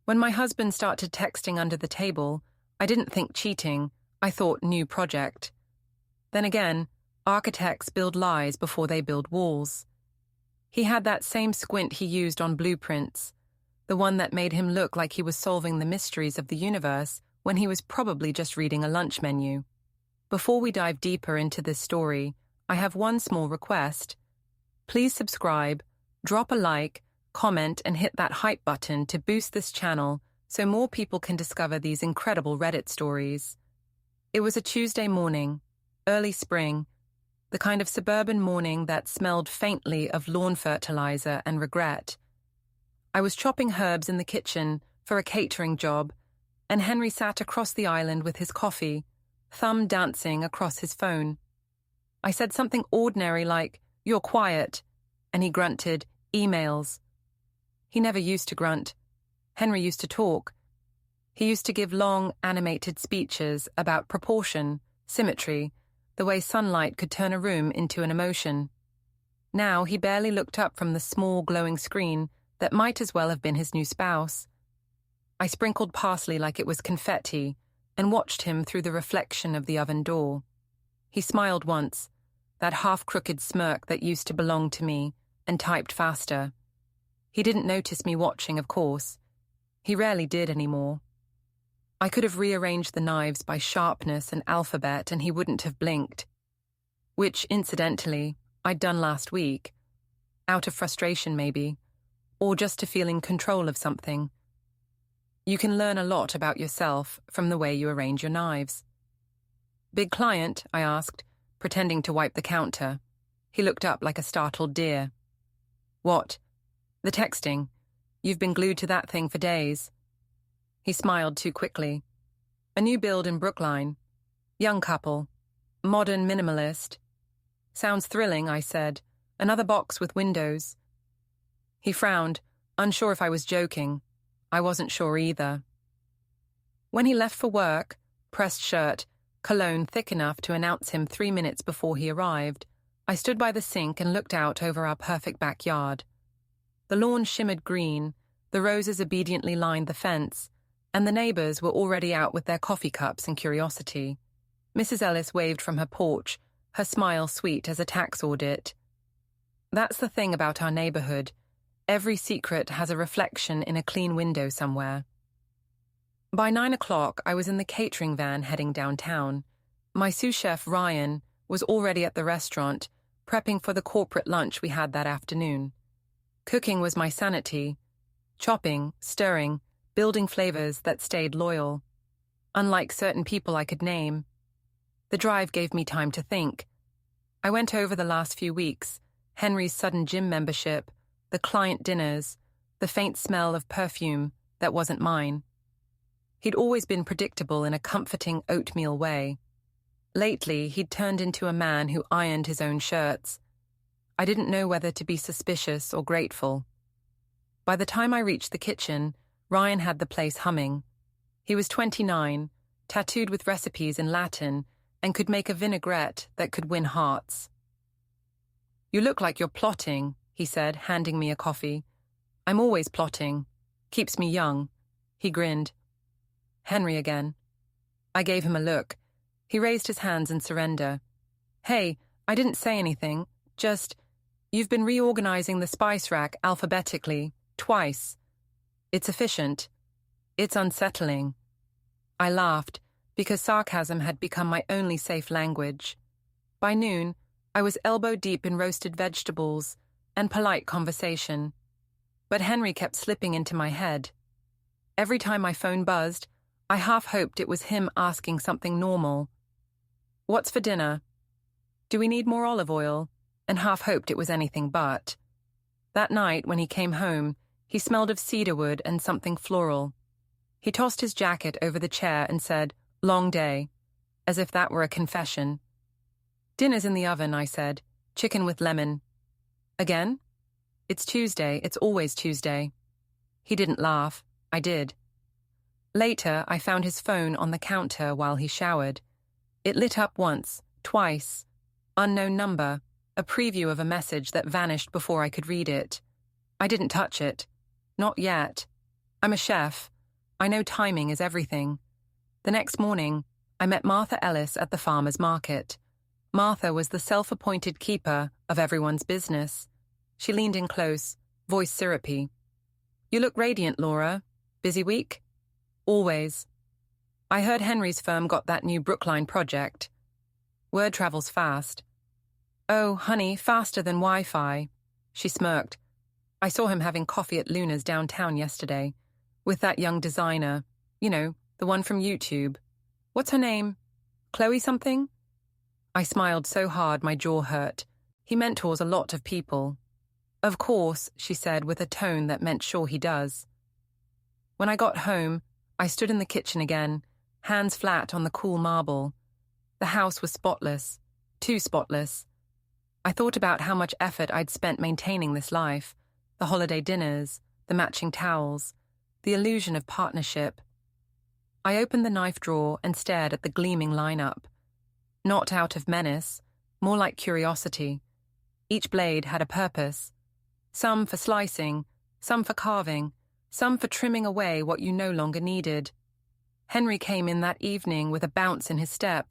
When my husband started texting under the table, I didn't think cheating, I thought new project. Then again, architects build lies before they build walls. He had that same squint he used on blueprints, the one that made him look like he was solving the mysteries of the universe when he was probably just reading a lunch menu. Before we dive deeper into this story, I have one small request. Please subscribe, drop a like, comment, and hit that hype button to boost this channel so more people can discover these incredible Reddit stories. It was a Tuesday morning, early spring, the kind of suburban morning that smelled faintly of lawn fertilizer and regret. I was chopping herbs in the kitchen for a catering job, and Henry sat across the island with his coffee, thumb dancing across his phone. I said something ordinary like, "You're quiet," and he grunted, "Emails." He never used to grunt. Henry used to talk. He used to give long, animated speeches about proportion, symmetry, the way sunlight could turn a room into an emotion. Now he barely looked up from the small, glowing screen that might as well have been his new spouse. I sprinkled parsley like it was confetti and watched him through the reflection of the oven door. He smiled once, that half-crooked smirk that used to belong to me, and typed faster. He didn't notice me watching, of course. He rarely did anymore. I could have rearranged the knives by sharpness and alphabet and he wouldn't have blinked. Which, incidentally, I'd done last week. Out of frustration, maybe. Or just to feel in control of something. You can learn a lot about yourself from the way you arrange your knives. "Big client?" I asked, pretending to wipe the counter. He looked up like a startled deer. "What?" "The texting. You've been glued to that thing for days." He smiled too quickly. "A new build in Brookline. Young couple. Modern minimalist." "Sounds thrilling," I said. "Another box with windows." He frowned, unsure if I was joking. I wasn't sure either. When he left for work, pressed shirt, cologne thick enough to announce him 3 minutes before he arrived, I stood by the sink and looked out over our perfect backyard. The lawn shimmered green, the roses obediently lined the fence, and the neighbors were already out with their coffee cups and curiosity. Mrs. Ellis waved from her porch, her smile sweet as a tax audit. That's the thing about our neighborhood. Every secret has a reflection in a clean window somewhere. By 9 o'clock, I was in the catering van heading downtown. My sous chef, Ryan, was already at the restaurant, prepping for the corporate lunch we had that afternoon. Cooking was my sanity. Chopping, stirring, building flavors that stayed loyal. Unlike certain people I could name. The drive gave me time to think. I went over the last few weeks, Henry's sudden gym membership, the client dinners, the faint smell of perfume that wasn't mine. He'd always been predictable in a comforting oatmeal way. Lately, he'd turned into a man who ironed his own shirts. I didn't know whether to be suspicious or grateful. By the time I reached the kitchen, Ryan had the place humming. He was 29, tattooed with recipes in Latin, and could make a vinaigrette that could win hearts. "You look like you're plotting," he said, handing me a coffee. "I'm always plotting. Keeps me young." He grinned. "Henry again." I gave him a look. He raised his hands in surrender. "Hey, I didn't say anything. Just, you've been reorganizing the spice rack alphabetically, twice. It's efficient. It's unsettling." I laughed, because sarcasm had become my only safe language. By noon, I was elbow-deep in roasted vegetables and polite conversation. But Henry kept slipping into my head. Every time my phone buzzed, I half hoped it was him asking something normal. "What's for dinner? Do we need more olive oil?" And half hoped it was anything but. That night, when he came home, he smelled of cedarwood and something floral. He tossed his jacket over the chair and said, "Long day," as if that were a confession. "Dinner's in the oven," I said. "Chicken with lemon." "Again?" "It's Tuesday. It's always Tuesday." He didn't laugh. I did. Later, I found his phone on the counter while he showered. It lit up once, twice. Unknown number, a preview of a message that vanished before I could read it. I didn't touch it. Not yet. I'm a chef. I know timing is everything. The next morning, I met Martha Ellis at the farmer's market. Martha was the self-appointed keeper of everyone's business. She leaned in close, voice syrupy. "You look radiant, Laura. Busy week?" "Always." "I heard Henry's firm got that new Brookline project." "Word travels fast." "Oh, honey, faster than Wi-Fi." She smirked. "I saw him having coffee at Luna's downtown yesterday, with that young designer, the one from YouTube. What's her name? Chloe something?" I smiled so hard my jaw hurt. He mentors a lot of people. "Of course," she said with a tone that meant sure he does. When I got home, I stood in the kitchen again, hands flat on the cool marble. The house was spotless, too spotless. I thought about how much effort I'd spent maintaining this life, the holiday dinners, the matching towels, the illusion of partnership. I opened the knife drawer and stared at the gleaming lineup. Not out of menace, more like curiosity. Each blade had a purpose. Some for slicing, some for carving, some for trimming away what you no longer needed. Henry came in that evening with a bounce in his step.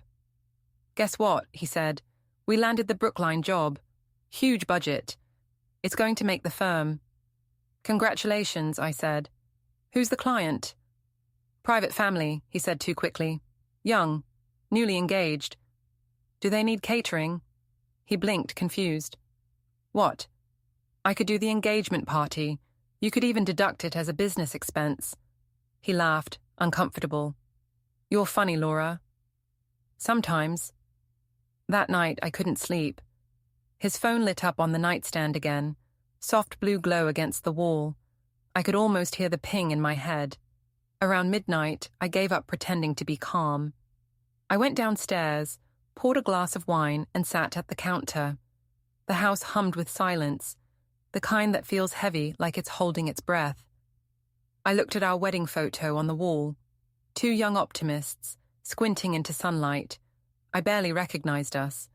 "Guess what?" he said. "We landed the Brookline job. Huge budget. It's going to make the firm." "Congratulations," I said. "Who's the client?" "Private family," he said too quickly. "Young, newly engaged." "Do they need catering?" He blinked, confused. "What?" "I could do the engagement party. You could even deduct it as a business expense." He laughed, uncomfortable. "You're funny, Laura." "Sometimes." That night I couldn't sleep. His phone lit up on the nightstand again, soft blue glow against the wall. I could almost hear the ping in my head. Around midnight, I gave up pretending to be calm. I went downstairs, poured a glass of wine, and sat at the counter. The house hummed with silence, the kind that feels heavy like it's holding its breath. I looked at our wedding photo on the wall. Two young optimists, squinting into sunlight. I barely recognized us.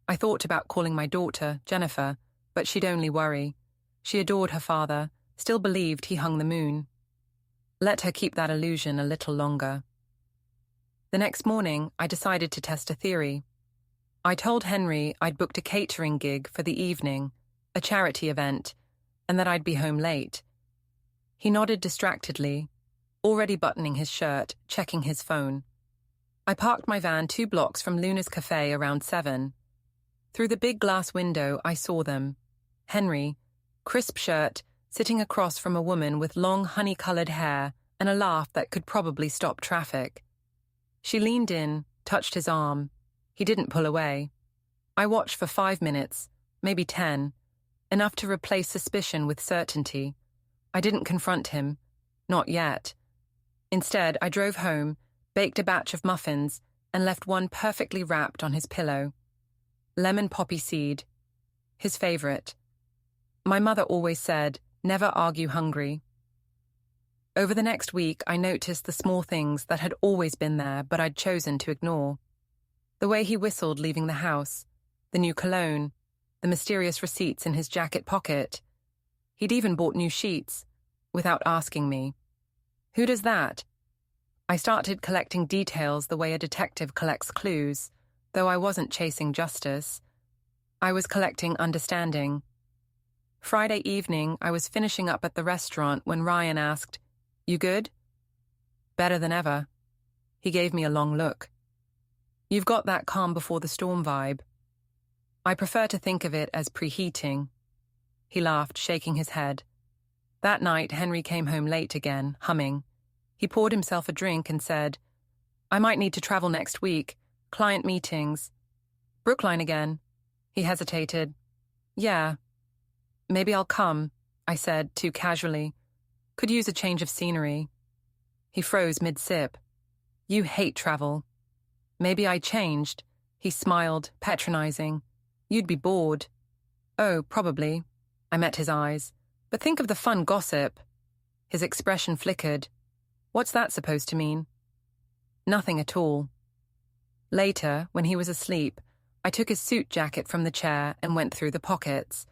I thought about calling my daughter, Jennifer, but she'd only worry. She adored her father, still believed he hung the moon. Let her keep that illusion a little longer. The next morning, I decided to test a theory. I told Henry I'd booked a catering gig for the evening, a charity event, and that I'd be home late. He nodded distractedly, already buttoning his shirt, checking his phone. I parked my van 2 blocks from Luna's cafe around 7. Through the big glass window, I saw them. Henry, crisp shirt, sitting across from a woman with long honey-colored hair and a laugh that could probably stop traffic. She leaned in, touched his arm. He didn't pull away. I watched for 5 minutes, maybe 10, enough to replace suspicion with certainty. I didn't confront him. Not yet. Instead, I drove home, baked a batch of muffins, and left one perfectly wrapped on his pillow. Lemon poppy seed. His favorite. My mother always said, never argue hungry. Over the next week, I noticed the small things that had always been there but I'd chosen to ignore. The way he whistled leaving the house, the new cologne, the mysterious receipts in his jacket pocket. He'd even bought new sheets, without asking me. Who does that? I started collecting details the way a detective collects clues, though I wasn't chasing justice. I was collecting understanding. Friday evening, I was finishing up at the restaurant when Ryan asked, "You good?" "Better than ever." He gave me a long look. "You've got that calm before the storm vibe." I prefer to think of it as preheating. He laughed, shaking his head. That night, Henry came home late again, humming. He poured himself a drink and said, "I might need to travel next week. Client meetings." "Brookline again?" He hesitated. "Yeah." "Maybe I'll come," I said, too casually. "Could use a change of scenery." He froze mid-sip. "You hate travel." Maybe I changed. He smiled, patronizing. "You'd be bored." "Oh, probably." I met his eyes. "But think of the fun gossip." His expression flickered. "What's that supposed to mean?" "Nothing at all." Later, when he was asleep, I took his suit jacket from the chair and went through the pockets.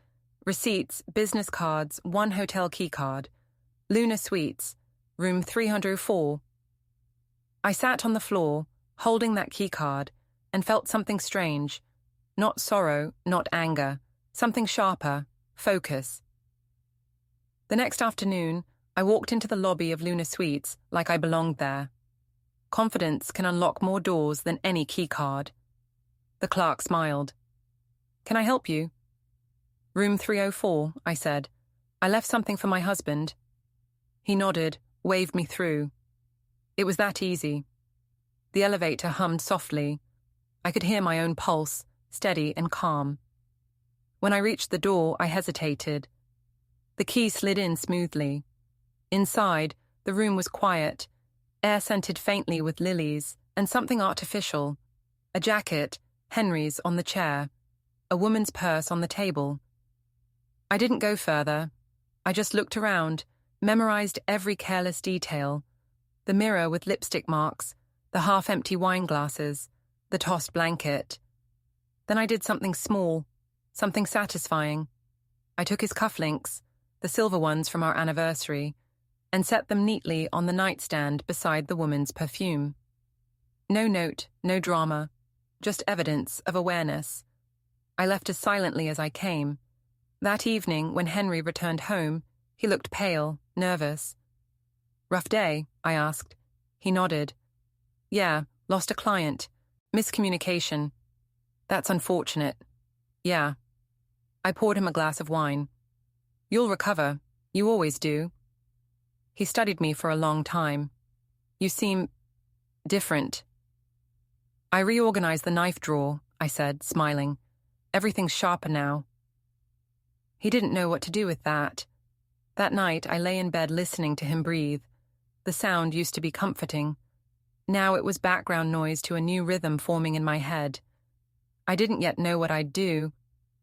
Receipts, business cards, 1 hotel keycard. Luna Suites. room 304. I sat on the floor, holding that keycard, and felt something strange. Not sorrow, not anger. Something sharper. Focus. The next afternoon, I walked into the lobby of Luna Suites like I belonged there. Confidence can unlock more doors than any keycard. The clerk smiled. "Can I help you?" "Room 304, I said. "I left something for my husband." He nodded, waved me through. It was that easy. The elevator hummed softly. I could hear my own pulse, steady and calm. When I reached the door, I hesitated. The key slid in smoothly. Inside, the room was quiet, air scented faintly with lilies and something artificial. A jacket, Henry's, on the chair. A woman's purse on the table. I didn't go further. I just looked around, memorized every careless detail. The mirror with lipstick marks, the half-empty wine glasses, the tossed blanket. Then I did something small, something satisfying. I took his cufflinks, the silver ones from our anniversary, and set them neatly on the nightstand beside the woman's perfume. No note, no drama, just evidence of awareness. I left as silently as I came. That evening, when Henry returned home, he looked pale, nervous. "Rough day?" I asked. He nodded. "Yeah, lost a client. Miscommunication. That's unfortunate." "Yeah." I poured him a glass of wine. "You'll recover. You always do." He studied me for a long time. "You seem different." "I reorganized the knife drawer," I said, smiling. "Everything's sharper now." He didn't know what to do with that. That night, I lay in bed listening to him breathe. The sound used to be comforting. Now it was background noise to a new rhythm forming in my head. I didn't yet know what I'd do,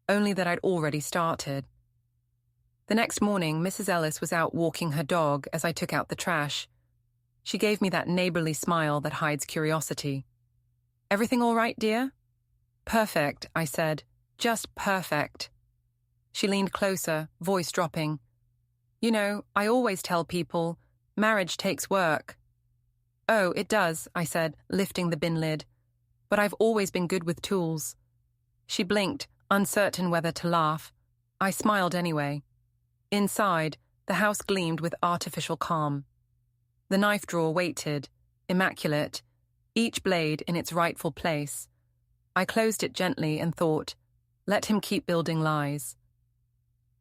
only that I'd already started. The next morning, Mrs. Ellis was out walking her dog as I took out the trash. She gave me that neighborly smile that hides curiosity. "Everything all right, dear?" "Perfect," I said. "Just perfect." She leaned closer, voice dropping. "You know, I always tell people, marriage takes work." "Oh, it does," I said, lifting the bin lid. "But I've always been good with tools." She blinked, uncertain whether to laugh. I smiled anyway. Inside, the house gleamed with artificial calm. The knife drawer waited, immaculate, each blade in its rightful place. I closed it gently and thought, let him keep building lies.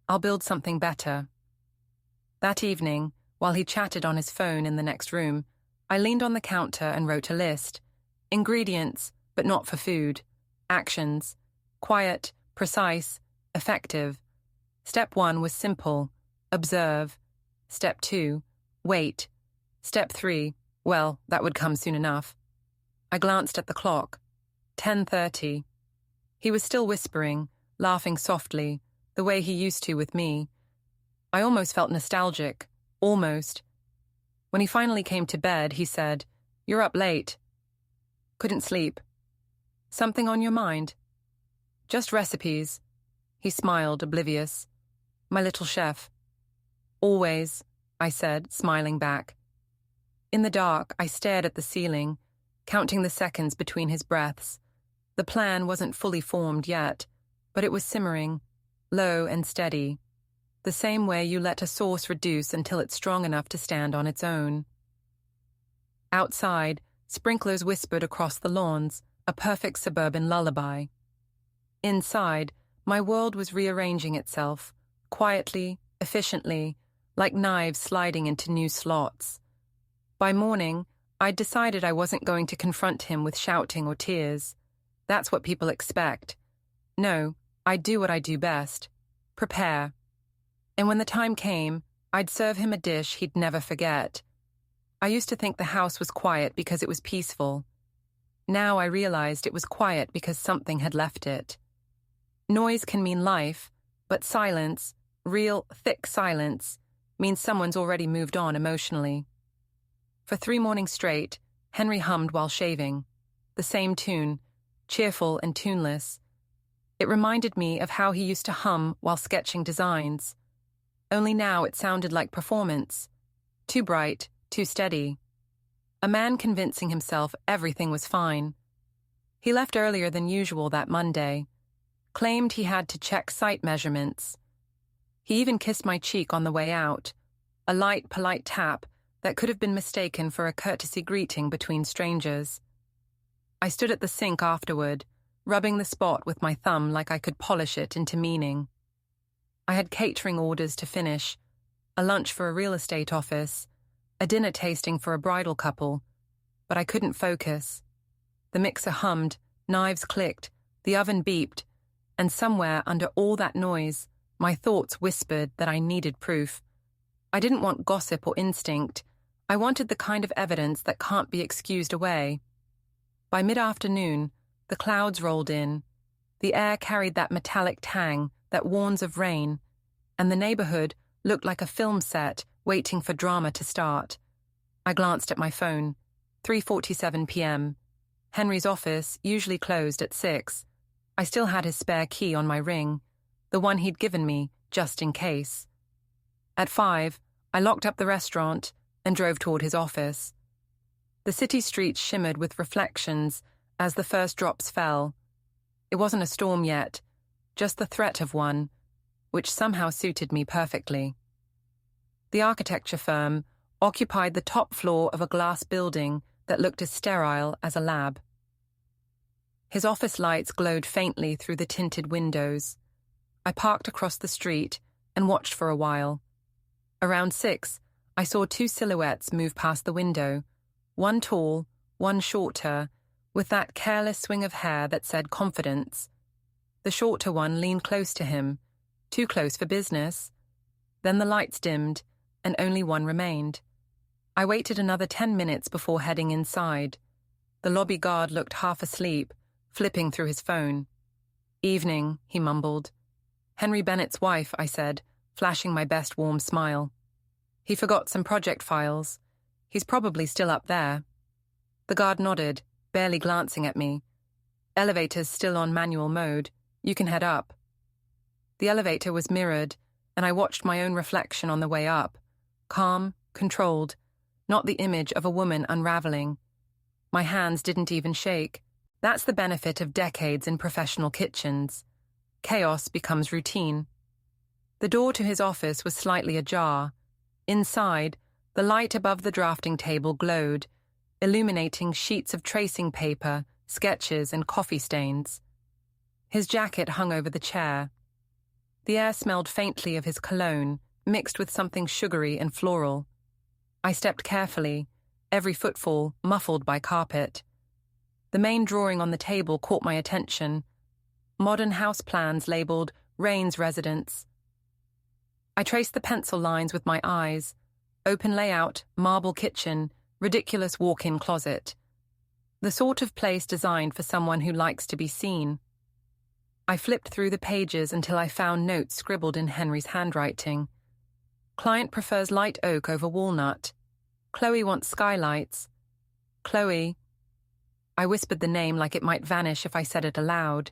I'll build something better. That evening, while he chatted on his phone in the next room, I leaned on the counter and wrote a list. Ingredients, but not for food. Actions. Quiet, precise, effective. Step 1 was simple. Observe. Step 2, wait. Step 3, well, that would come soon enough. I glanced at the clock. 10:30. He was still whispering, laughing softly, the way he used to with me. I almost felt nostalgic. Almost. When he finally came to bed, he said, "You're up late." "Couldn't sleep." "Something on your mind?" "Just recipes." He smiled, oblivious. "My little chef." "Always," I said, smiling back. In the dark, I stared at the ceiling, counting the seconds between his breaths. The plan wasn't fully formed yet, but it was simmering, low and steady, the same way you let a sauce reduce until it's strong enough to stand on its own. Outside, sprinklers whispered across the lawns, a perfect suburban lullaby. Inside, my world was rearranging itself, quietly, efficiently, like knives sliding into new slots. By morning, I'd decided I wasn't going to confront him with shouting or tears. That's what people expect. No, I'd do what I do best. Prepare. And when the time came, I'd serve him a dish he'd never forget. I used to think the house was quiet because it was peaceful. Now I realized it was quiet because something had left it. Noise can mean life, but silence, real, thick silence, means someone's already moved on emotionally. For 3 mornings straight, Henry hummed while shaving. The same tune, cheerful and tuneless. It reminded me of how he used to hum while sketching designs. Only now it sounded like performance. Too bright, too steady. A man convincing himself everything was fine. He left earlier than usual that Monday, claimed he had to check site measurements. He even kissed my cheek on the way out, a light, polite tap that could have been mistaken for a courtesy greeting between strangers. I stood at the sink afterward, rubbing the spot with my thumb like I could polish it into meaning. I had catering orders to finish, a lunch for a real estate office, a dinner tasting for a bridal couple, but I couldn't focus. The mixer hummed, knives clicked, the oven beeped, and somewhere under all that noise, my thoughts whispered that I needed proof. I didn't want gossip or instinct. I wanted the kind of evidence that can't be excused away. By mid-afternoon, the clouds rolled in. The air carried that metallic tang that warns of rain, and the neighborhood looked like a film set waiting for drama to start. I glanced at my phone. 3:47 p.m. Henry's office usually closed at 6. I still had his spare key on my ring, the one he'd given me just in case. At 5, I locked up the restaurant and drove toward his office. The city streets shimmered with reflections as the first drops fell. It wasn't a storm yet, just the threat of one, which somehow suited me perfectly. The architecture firm occupied the top floor of a glass building that looked as sterile as a lab. His office lights glowed faintly through the tinted windows. I parked across the street and watched for a while. Around 6, I saw 2 silhouettes move past the window, one tall, one shorter, with that careless swing of hair that said confidence. The shorter one leaned close to him, too close for business. Then the lights dimmed, and only one remained. I waited another 10 minutes before heading inside. The lobby guard looked half asleep, flipping through his phone. "Evening," he mumbled. "Henry Bennett's wife," I said, flashing my best warm smile. "He forgot some project files. He's probably still up there." The guard nodded, barely glancing at me. "Elevator's still on manual mode. You can head up." The elevator was mirrored, and I watched my own reflection on the way up. Calm, controlled, not the image of a woman unraveling. My hands didn't even shake. That's the benefit of decades in professional kitchens. Chaos becomes routine. The door to his office was slightly ajar. Inside, the light above the drafting table glowed, illuminating sheets of tracing paper, sketches, and coffee stains. His jacket hung over the chair. The air smelled faintly of his cologne, mixed with something sugary and floral. I stepped carefully, every footfall muffled by carpet. The main drawing on the table caught my attention. Modern house plans labeled Rain's Residence. I traced the pencil lines with my eyes. Open layout, marble kitchen, ridiculous walk-in closet. The sort of place designed for someone who likes to be seen. I flipped through the pages until I found notes scribbled in Henry's handwriting. Client prefers light oak over walnut. Chloe wants skylights. Chloe. I whispered the name like it might vanish if I said it aloud.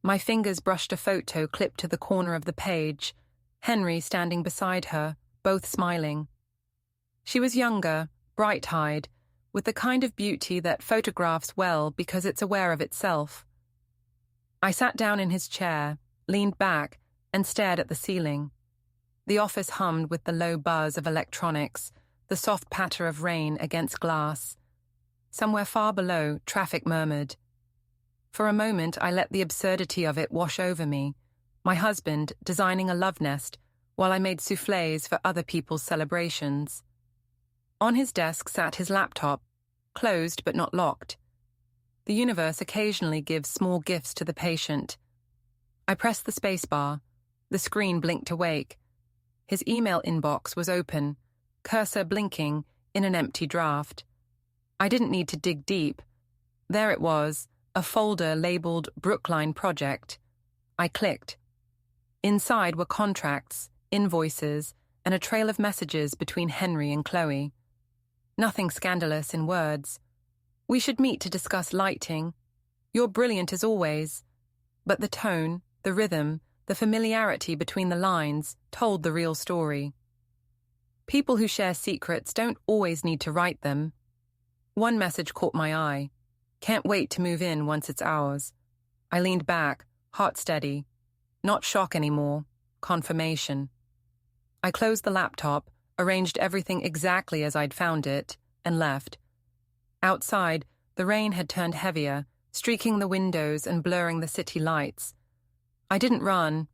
My fingers brushed a photo clipped to the corner of the page, Henry standing beside her, both smiling. She was younger, bright-eyed, with the kind of beauty that photographs well because it's aware of itself. I sat down in his chair, leaned back, and stared at the ceiling. The office hummed with the low buzz of electronics, the soft patter of rain against glass. Somewhere far below, traffic murmured. For a moment, I let the absurdity of it wash over me, my husband designing a love nest while I made soufflés for other people's celebrations. On his desk sat his laptop, closed but not locked. The universe occasionally gives small gifts to the patient. I pressed the spacebar. The screen blinked awake. His email inbox was open, cursor blinking in an empty draft. I didn't need to dig deep. There it was, a folder labeled Brookline Project. I clicked. Inside were contracts, invoices, and a trail of messages between Henry and Chloe. Nothing scandalous in words. "We should meet to discuss lighting. You're brilliant as always." But the tone, the rhythm, the familiarity between the lines told the real story. People who share secrets don't always need to write them. One message caught my eye. Can't wait to move in once it's ours. I leaned back, heart steady. Not shock anymore, confirmation. I closed the laptop, arranged everything exactly as I'd found it, and left. Outside, the rain had turned heavier, streaking the windows and blurring the city lights. I didn't run.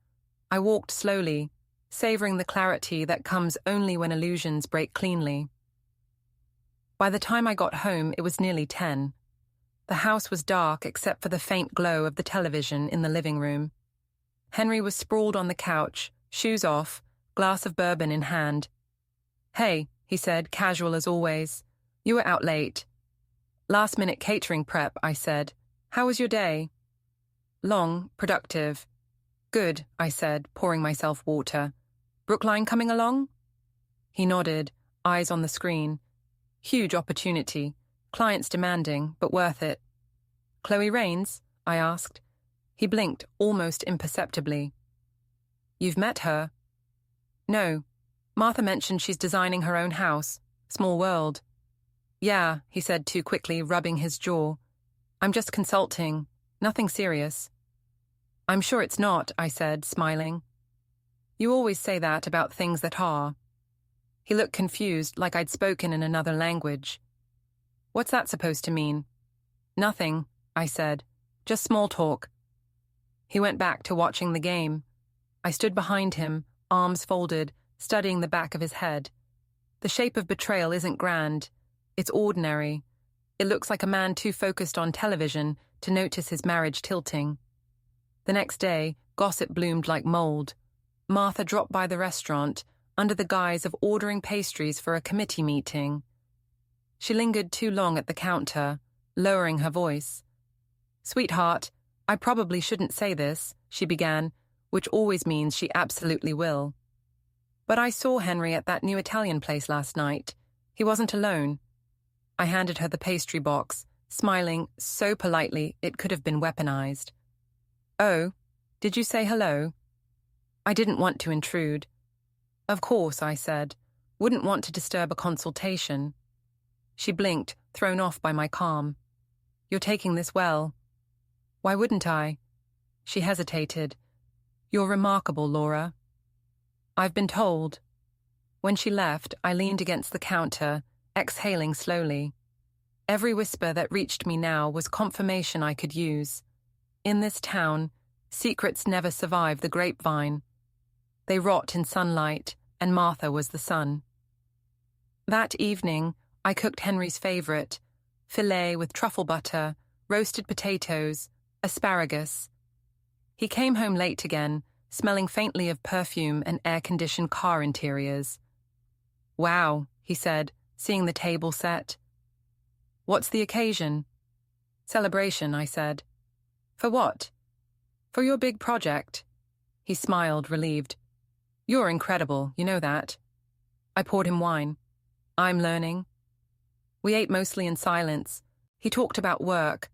I walked slowly, savoring the clarity that comes only when illusions break cleanly. By the time I got home, it was nearly 10. The house was dark except for the faint glow of the television in the living room. Henry was sprawled on the couch, shoes off, glass of bourbon in hand. "Hey," he said, casual as always. "You were out late." "Last-minute catering prep," I said. "How was your day?" "Long, productive." "Good," I said, pouring myself water. "Brookline coming along?" He nodded, eyes on the screen. Huge opportunity. Clients demanding, but worth it. "Chloe Raines?" I asked. He blinked, almost imperceptibly. "You've met her?" "No. Martha mentioned she's designing her own house. Small world." "Yeah," he said too quickly, rubbing his jaw. "I'm just consulting. Nothing serious." "I'm sure it's not," I said, smiling. "You always say that about things that are." He looked confused, like I'd spoken in another language. "What's that supposed to mean?" "Nothing," I said. "Just small talk." He went back to watching the game. I stood behind him, arms folded, studying the back of his head. The shape of betrayal isn't grand. It's ordinary. It looks like a man too focused on television to notice his marriage tilting. The next day, gossip bloomed like mold. Martha dropped by the restaurant under the guise of ordering pastries for a committee meeting. She lingered too long at the counter, lowering her voice. "Sweetheart, I probably shouldn't say this," she began, which always means she absolutely will. "But I saw Henry at that new Italian place last night. He wasn't alone." I handed her the pastry box, smiling so politely it could have been weaponized. "Oh, did you say hello?" I didn't want to intrude. "Of course," I said. "Wouldn't want to disturb a consultation." She blinked, thrown off by my calm. "You're taking this well." "Why wouldn't I?" She hesitated. "You're remarkable, Laura." "I've been told." When she left, I leaned against the counter, exhaling slowly. Every whisper that reached me now was confirmation I could use. In this town, secrets never survive the grapevine. They rot in sunlight, and Martha was the sun. That evening, I cooked Henry's favorite, filet with truffle butter, roasted potatoes, asparagus. He came home late again, smelling faintly of perfume and air-conditioned car interiors. "Wow," he said, seeing the table set. "What's the occasion?" "Celebration," I said. "For what?" "For your big project." He smiled, relieved. "You're incredible, you know that." I poured him wine. "I'm learning." We ate mostly in silence. He talked about work.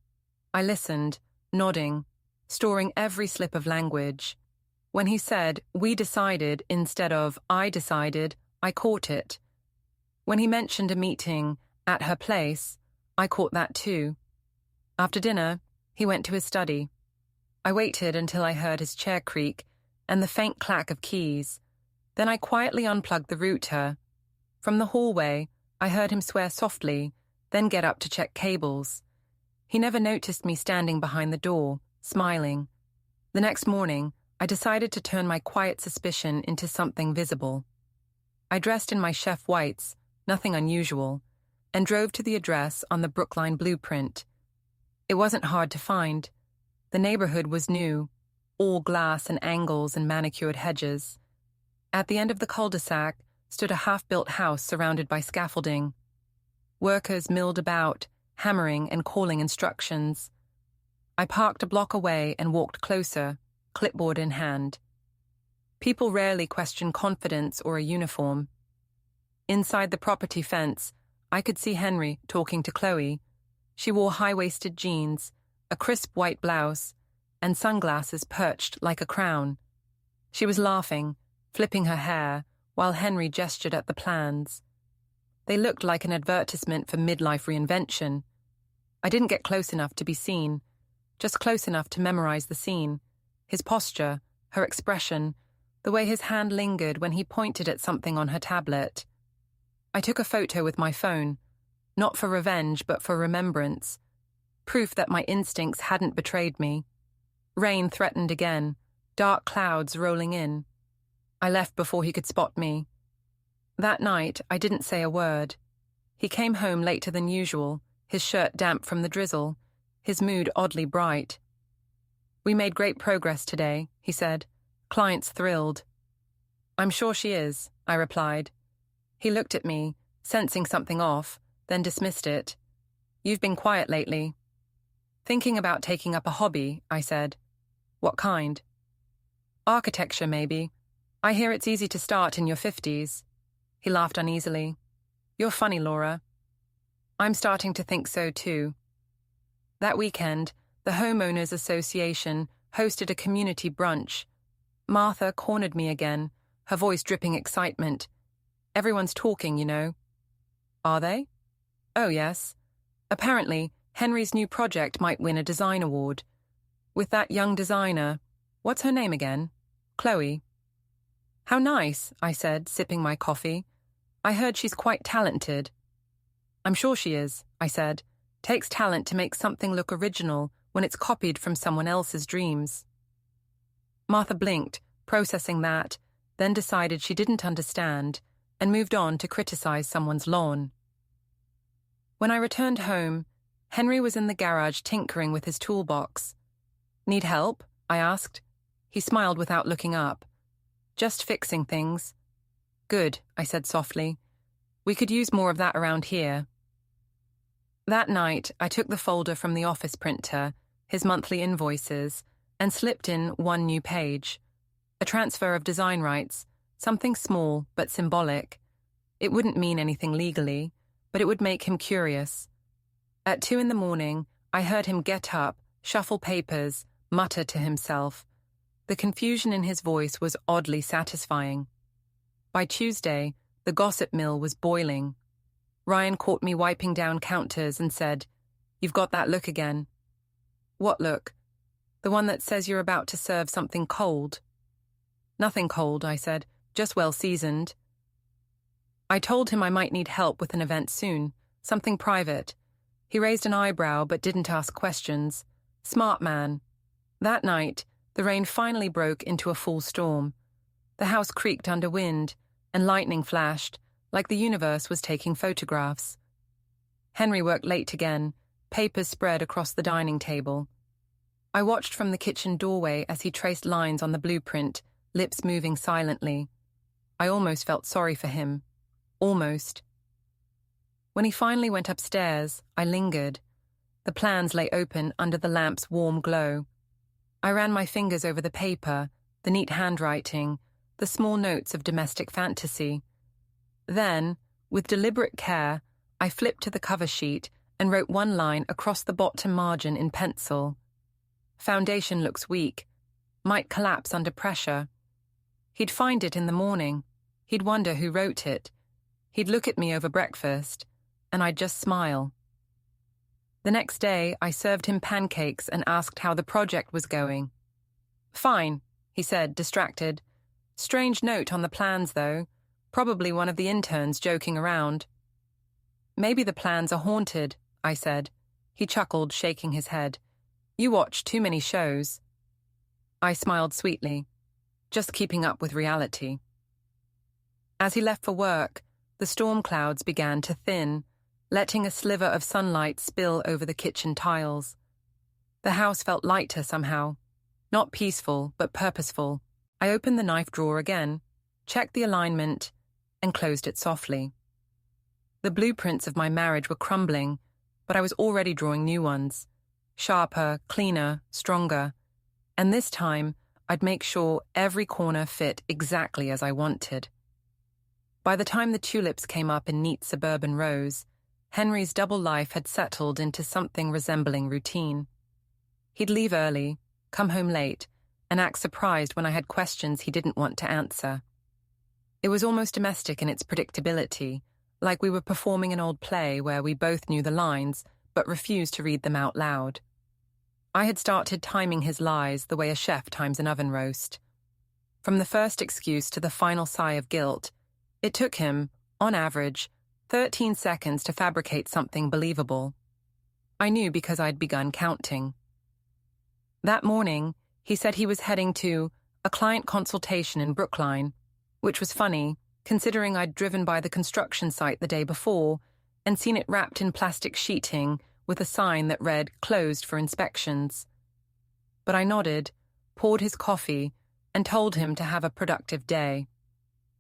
I listened, nodding, storing every slip of language. When he said, "we decided," instead of "I decided," I caught it. When he mentioned a meeting at her place, I caught that too. After dinner, he went to his study. I waited until I heard his chair creak and the faint clack of keys. Then I quietly unplugged the router. From the hallway, I heard him swear softly, then get up to check cables. He never noticed me standing behind the door, smiling. The next morning, I decided to turn my quiet suspicion into something visible. I dressed in my chef whites, nothing unusual, and drove to the address on the Brookline blueprint. It wasn't hard to find. The neighborhood was new, all glass and angles and manicured hedges. At the end of the cul-de-sac stood a half-built house surrounded by scaffolding. Workers milled about, hammering and calling instructions. I parked a block away and walked closer, clipboard in hand. People rarely question confidence or a uniform. Inside the property fence, I could see Henry talking to Chloe. She wore high-waisted jeans, a crisp white blouse, and sunglasses perched like a crown. She was laughing, flipping her hair, while Henry gestured at the plans. They looked like an advertisement for midlife reinvention. I didn't get close enough to be seen, just close enough to memorize the scene, his posture, her expression, the way his hand lingered when he pointed at something on her tablet. I took a photo with my phone, not for revenge but for remembrance, proof that my instincts hadn't betrayed me. Rain threatened again, dark clouds rolling in. I left before he could spot me. That night, I didn't say a word. He came home later than usual, his shirt damp from the drizzle, his mood oddly bright. "We made great progress today," he said. "Client's thrilled." "I'm sure she is," I replied. He looked at me, sensing something off, then dismissed it. "You've been quiet lately." "Thinking about taking up a hobby," I said. "What kind?" "Architecture, maybe. I hear it's easy to start in your 50s. He laughed uneasily. "You're funny, Laura." "I'm starting to think so, too." That weekend, the Homeowners Association hosted a community brunch. Martha cornered me again, her voice dripping excitement. "Everyone's talking, you know." "Are they?" "Oh, yes. Apparently, Henry's new project might win a design award. With that young designer, what's her name again? Chloe." "How nice," I said, sipping my coffee. "I heard she's quite talented." "I'm sure she is," I said. "Takes talent to make something look original when it's copied from someone else's dreams." Martha blinked, processing that, then decided she didn't understand, and moved on to criticize someone's lawn. When I returned home, Henry was in the garage tinkering with his toolbox. "Need help?" I asked. He smiled without looking up. "Just fixing things." "Good," I said softly. "We could use more of that around here." That night, I took the folder from the office printer, his monthly invoices, and slipped in one new page. A transfer of design rights, something small but symbolic. It wouldn't mean anything legally, but it would make him curious. At 2 a.m, I heard him get up, shuffle papers, mutter to himself. The confusion in his voice was oddly satisfying. By Tuesday, the gossip mill was boiling. Ryan caught me wiping down counters and said, "You've got that look again." "What look?" "The one that says you're about to serve something cold." "Nothing cold," I said, "just well seasoned." I told him I might need help with an event soon, something private. He raised an eyebrow but didn't ask questions. Smart man. That night, the rain finally broke into a full storm. The house creaked under wind, and lightning flashed, like the universe was taking photographs. Henry worked late again, papers spread across the dining table. I watched from the kitchen doorway as he traced lines on the blueprint, lips moving silently. I almost felt sorry for him. Almost. When he finally went upstairs, I lingered. The plans lay open under the lamp's warm glow. I ran my fingers over the paper, the neat handwriting, the small notes of domestic fantasy. Then, with deliberate care, I flipped to the cover sheet and wrote one line across the bottom margin in pencil. "Foundation looks weak. Might collapse under pressure." He'd find it in the morning. He'd wonder who wrote it. He'd look at me over breakfast, and I'd just smile. The next day, I served him pancakes and asked how the project was going. "Fine," he said, distracted. "Strange note on the plans, though. Probably one of the interns joking around." "Maybe the plans are haunted," I said. He chuckled, shaking his head. "You watch too many shows." I smiled sweetly, just keeping up with reality. As he left for work, the storm clouds began to thin, letting a sliver of sunlight spill over the kitchen tiles. The house felt lighter somehow. Not peaceful, but purposeful. I opened the knife drawer again, checked the alignment, and closed it softly. The blueprints of my marriage were crumbling, but I was already drawing new ones. Sharper, cleaner, stronger. And this time, I'd make sure every corner fit exactly as I wanted. By the time the tulips came up in neat suburban rows, Henry's double life had settled into something resembling routine. He'd leave early, come home late, and act surprised when I had questions he didn't want to answer. It was almost domestic in its predictability, like we were performing an old play where we both knew the lines but refused to read them out loud. I had started timing his lies the way a chef times an oven roast. From the first excuse to the final sigh of guilt, it took him, on average, 13 seconds to fabricate something believable. I knew because I'd begun counting. That morning, he said he was heading to a client consultation in Brookline, which was funny, considering I'd driven by the construction site the day before and seen it wrapped in plastic sheeting with a sign that read "Closed for inspections." But I nodded, poured his coffee, and told him to have a productive day.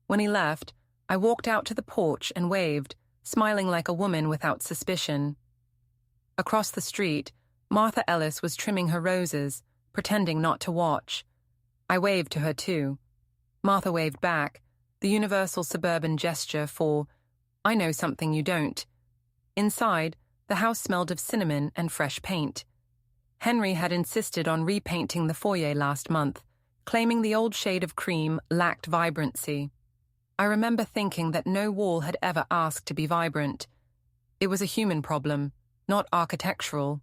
When he left, I walked out to the porch and waved, smiling like a woman without suspicion. Across the street, Martha Ellis was trimming her roses, pretending not to watch. I waved to her too. Martha waved back, the universal suburban gesture for, "I know something you don't." Inside, the house smelled of cinnamon and fresh paint. Henry had insisted on repainting the foyer last month, claiming the old shade of cream lacked vibrancy. I remember thinking that no wall had ever asked to be vibrant. It was a human problem, not architectural.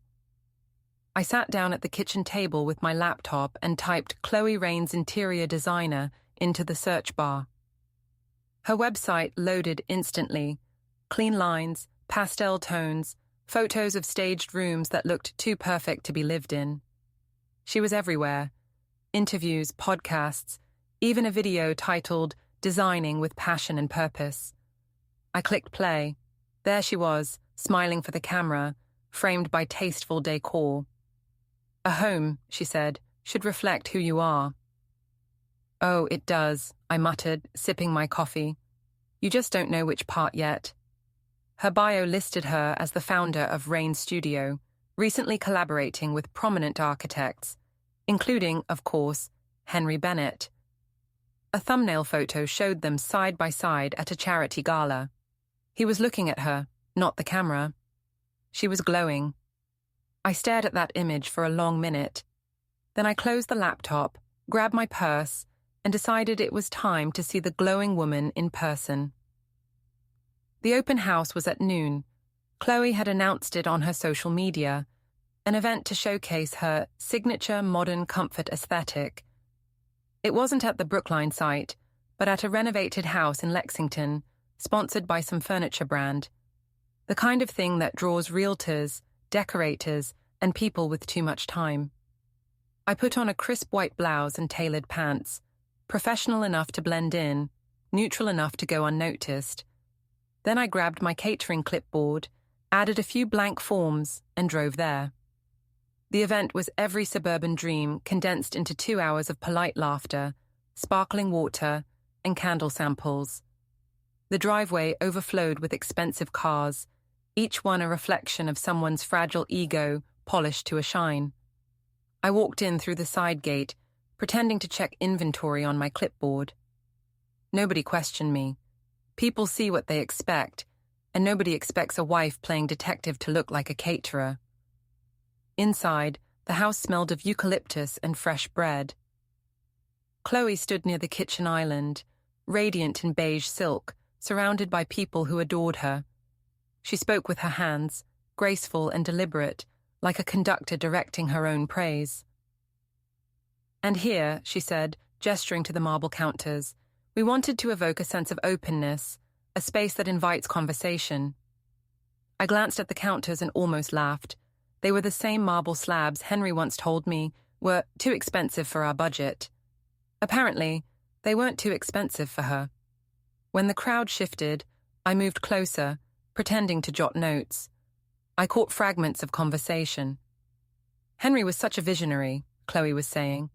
I sat down at the kitchen table with my laptop and typed Chloe Rain's interior designer into the search bar. Her website loaded instantly. Clean lines, pastel tones, photos of staged rooms that looked too perfect to be lived in. She was everywhere. Interviews, podcasts, even a video titled Designing with Passion and Purpose. I clicked play. There she was, smiling for the camera, framed by tasteful decor. "A home," she said, "should reflect who you are." "Oh, it does," I muttered, sipping my coffee. "You just don't know which part yet." Her bio listed her as the founder of Rain Studio, recently collaborating with prominent architects, including, of course, Henry Bennett. A thumbnail photo showed them side by side at a charity gala. He was looking at her, not the camera. She was glowing. I stared at that image for a long minute. Then I closed the laptop, grabbed my purse, and decided it was time to see the glowing woman in person. The open house was at noon. Chloe had announced it on her social media, an event to showcase her signature modern comfort aesthetic. It wasn't at the Brookline site, but at a renovated house in Lexington, sponsored by some furniture brand. The kind of thing that draws realtors, decorators, and people with too much time. I put on a crisp white blouse and tailored pants, professional enough to blend in, neutral enough to go unnoticed. Then I grabbed my catering clipboard, added a few blank forms, and drove there. The event was every suburban dream condensed into 2 hours of polite laughter, sparkling water, and candle samples. The driveway overflowed with expensive cars, each one a reflection of someone's fragile ego polished to a shine. I walked in through the side gate, pretending to check inventory on my clipboard. Nobody questioned me. People see what they expect, and nobody expects a wife playing detective to look like a caterer. Inside, the house smelled of eucalyptus and fresh bread. Chloe stood near the kitchen island, radiant in beige silk, surrounded by people who adored her. She spoke with her hands, graceful and deliberate, like a conductor directing her own praise. "And here," she said, gesturing to the marble counters, "we wanted to evoke a sense of openness, a space that invites conversation." I glanced at the counters and almost laughed. They were the same marble slabs Henry once told me were too expensive for our budget. Apparently, they weren't too expensive for her. When the crowd shifted, I moved closer, pretending to jot notes. I caught fragments of conversation. "Henry was such a visionary," Chloe was saying.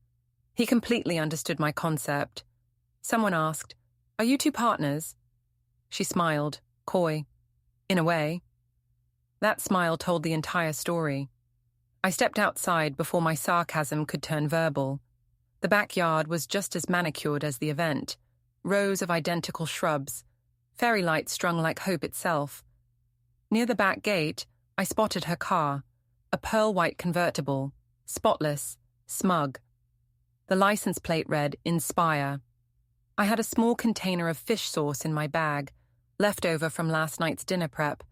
"He completely understood my concept." Someone asked, "Are you two partners?" She smiled, coy. "In a way." That smile told the entire story. I stepped outside before my sarcasm could turn verbal. The backyard was just as manicured as the event. Rows of identical shrubs, fairy lights strung like hope itself. Near the back gate, I spotted her car, a pearl-white convertible, spotless, smug. The license plate read, "Inspire." I had a small container of fish sauce in my bag, left over from last night's dinner prep.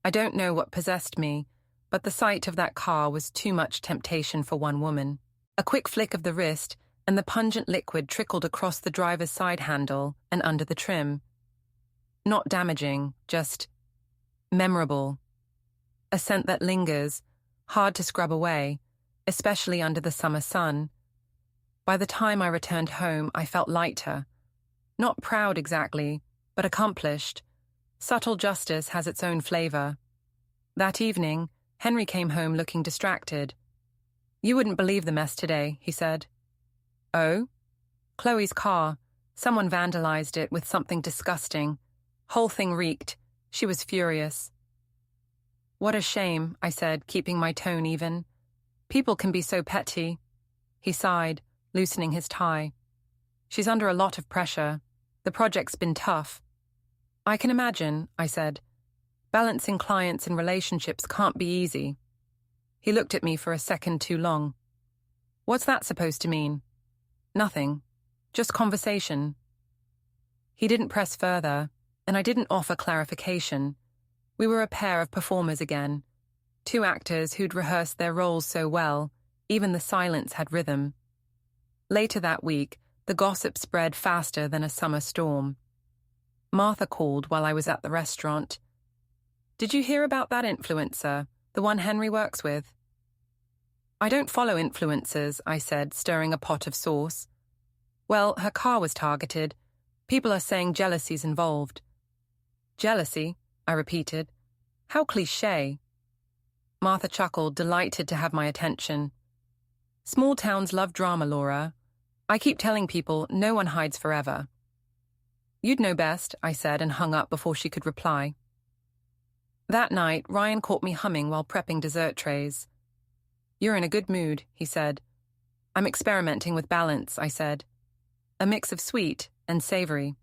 I don't know what possessed me, but the sight of that car was too much temptation for one woman. A quick flick of the wrist, and the pungent liquid trickled across the driver's side handle and under the trim. Not damaging, just memorable. A scent that lingers, hard to scrub away, especially under the summer sun. By the time I returned home, I felt lighter. Not proud exactly, but accomplished. Subtle justice has its own flavor. That evening, Henry came home looking distracted. "You wouldn't believe the mess today," he said. "Oh?" "Chloe's car. Someone vandalized it with something disgusting. Whole thing reeked. She was furious." "What a shame," I said, keeping my tone even. "People can be so petty." He sighed, loosening his tie. "She's under a lot of pressure. The project's been tough." "I can imagine," I said. "Balancing clients and relationships can't be easy." He looked at me for a second too long. "What's that supposed to mean?" "Nothing. Just conversation." He didn't press further, and I didn't offer clarification. We were a pair of performers again. Two actors who'd rehearsed their roles so well, even the silence had rhythm. Later that week, the gossip spread faster than a summer storm. Martha called while I was at the restaurant. "Did you hear about that influencer, the one Henry works with?" "I don't follow influencers," I said, stirring a pot of sauce. "Well, her car was targeted. People are saying jealousy's involved." "Jealousy?" I repeated. "How cliché." Martha chuckled, delighted to have my attention. "Small towns love drama, Laura. I keep telling people no one hides forever." "You'd know best," I said, and hung up before she could reply. That night, Ryan caught me humming while prepping dessert trays. "You're in a good mood," he said. "I'm experimenting with balance," I said. "A mix of sweet and savory."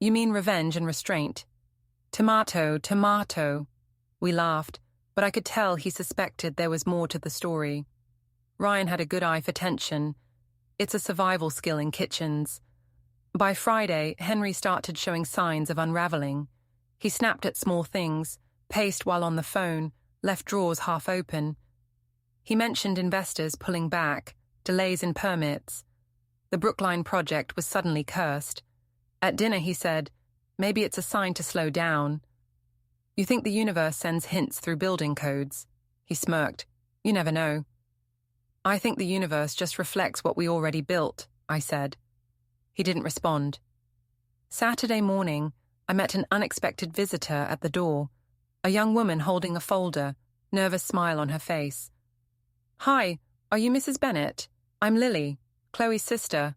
"You mean revenge and restraint?" "Tomato, tomato." We laughed, but I could tell he suspected there was more to the story. Ryan had a good eye for tension. It's a survival skill in kitchens. By Friday, Henry started showing signs of unraveling. He snapped at small things, paced while on the phone, left drawers half open. He mentioned investors pulling back, delays in permits. The Brookline project was suddenly cursed. At dinner he said, "Maybe it's a sign to slow down." "You think the universe sends hints through building codes?" He smirked. "You never know." "I think the universe just reflects what we already built," I said. He didn't respond. Saturday morning, I met an unexpected visitor at the door, a young woman holding a folder, nervous smile on her face. "Hi, are you Mrs. Bennett? I'm Lily, Chloe's sister."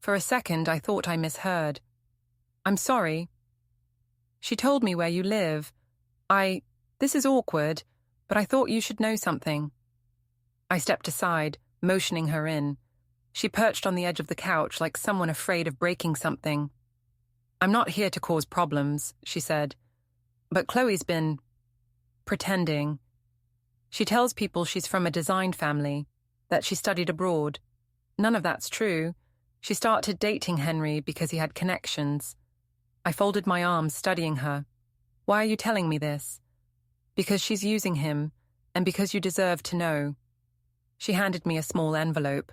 For a second, I thought I misheard. "I'm sorry." "She told me where you live. This is awkward, but I thought you should know something." I stepped aside, motioning her in. She perched on the edge of the couch like someone afraid of breaking something. "I'm not here to cause problems," she said. "But Chloe's been pretending. She tells people she's from a design family, that she studied abroad. None of that's true. She started dating Henry because he had connections." I folded my arms, studying her. "Why are you telling me this?" "Because she's using him, and because you deserve to know." She handed me a small envelope.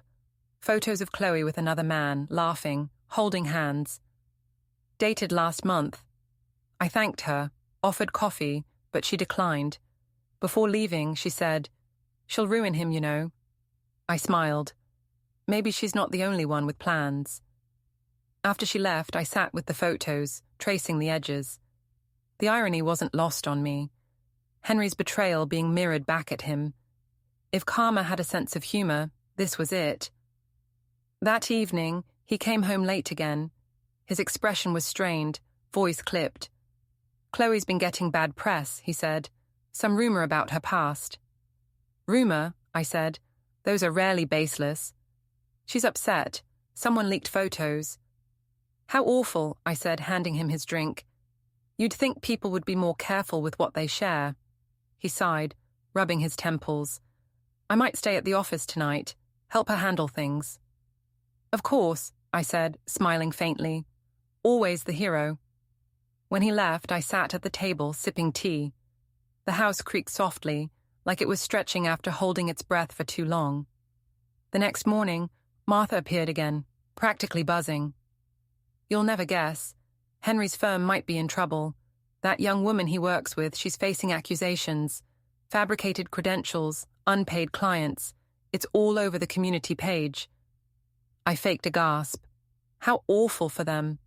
Photos of Chloe with another man, laughing, holding hands. Dated last month. I thanked her, offered coffee, but she declined. Before leaving, she said, "She'll ruin him, you know." I smiled. Maybe she's not the only one with plans. After she left, I sat with the photos, tracing the edges. The irony wasn't lost on me. Henry's betrayal being mirrored back at him. If karma had a sense of humor, this was it. That evening, he came home late again. His expression was strained, voice clipped. "Chloe's been getting bad press," he said. "Some rumor about her past." "Rumor?" I said. "Those are rarely baseless." "She's upset. Someone leaked photos." "How awful," I said, handing him his drink. "You'd think people would be more careful with what they share." He sighed, rubbing his temples. "I might stay at the office tonight, help her handle things." "Of course, I said, smiling faintly. Always the hero. When he left, I sat at the table, sipping tea. The house creaked softly, like it was stretching after holding its breath for too long. The next morning, Martha appeared again, practically buzzing. You'll never guess. Henry's firm might be in trouble. That young woman he works with, she's facing accusations. Fabricated credentials, unpaid clients. It's all over the community page. I faked a gasp. How awful for them.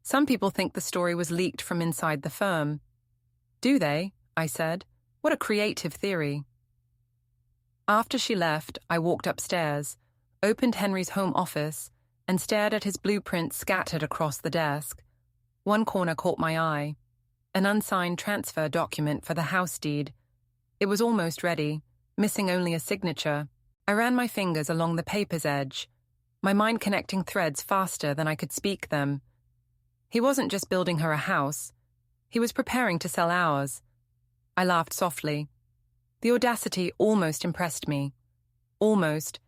Some people think the story was leaked from inside the firm. Do they? I said. What a creative theory. After she left, I walked upstairs, opened Henry's home office, and stared at his blueprints scattered across the desk. One corner caught my eye. An unsigned transfer document for the house deed. It was almost ready, missing only a signature. I ran my fingers along the paper's edge, my mind connecting threads faster than I could speak them. He wasn't just building her a house. He was preparing to sell ours. I laughed softly. The audacity almost impressed me. Almost.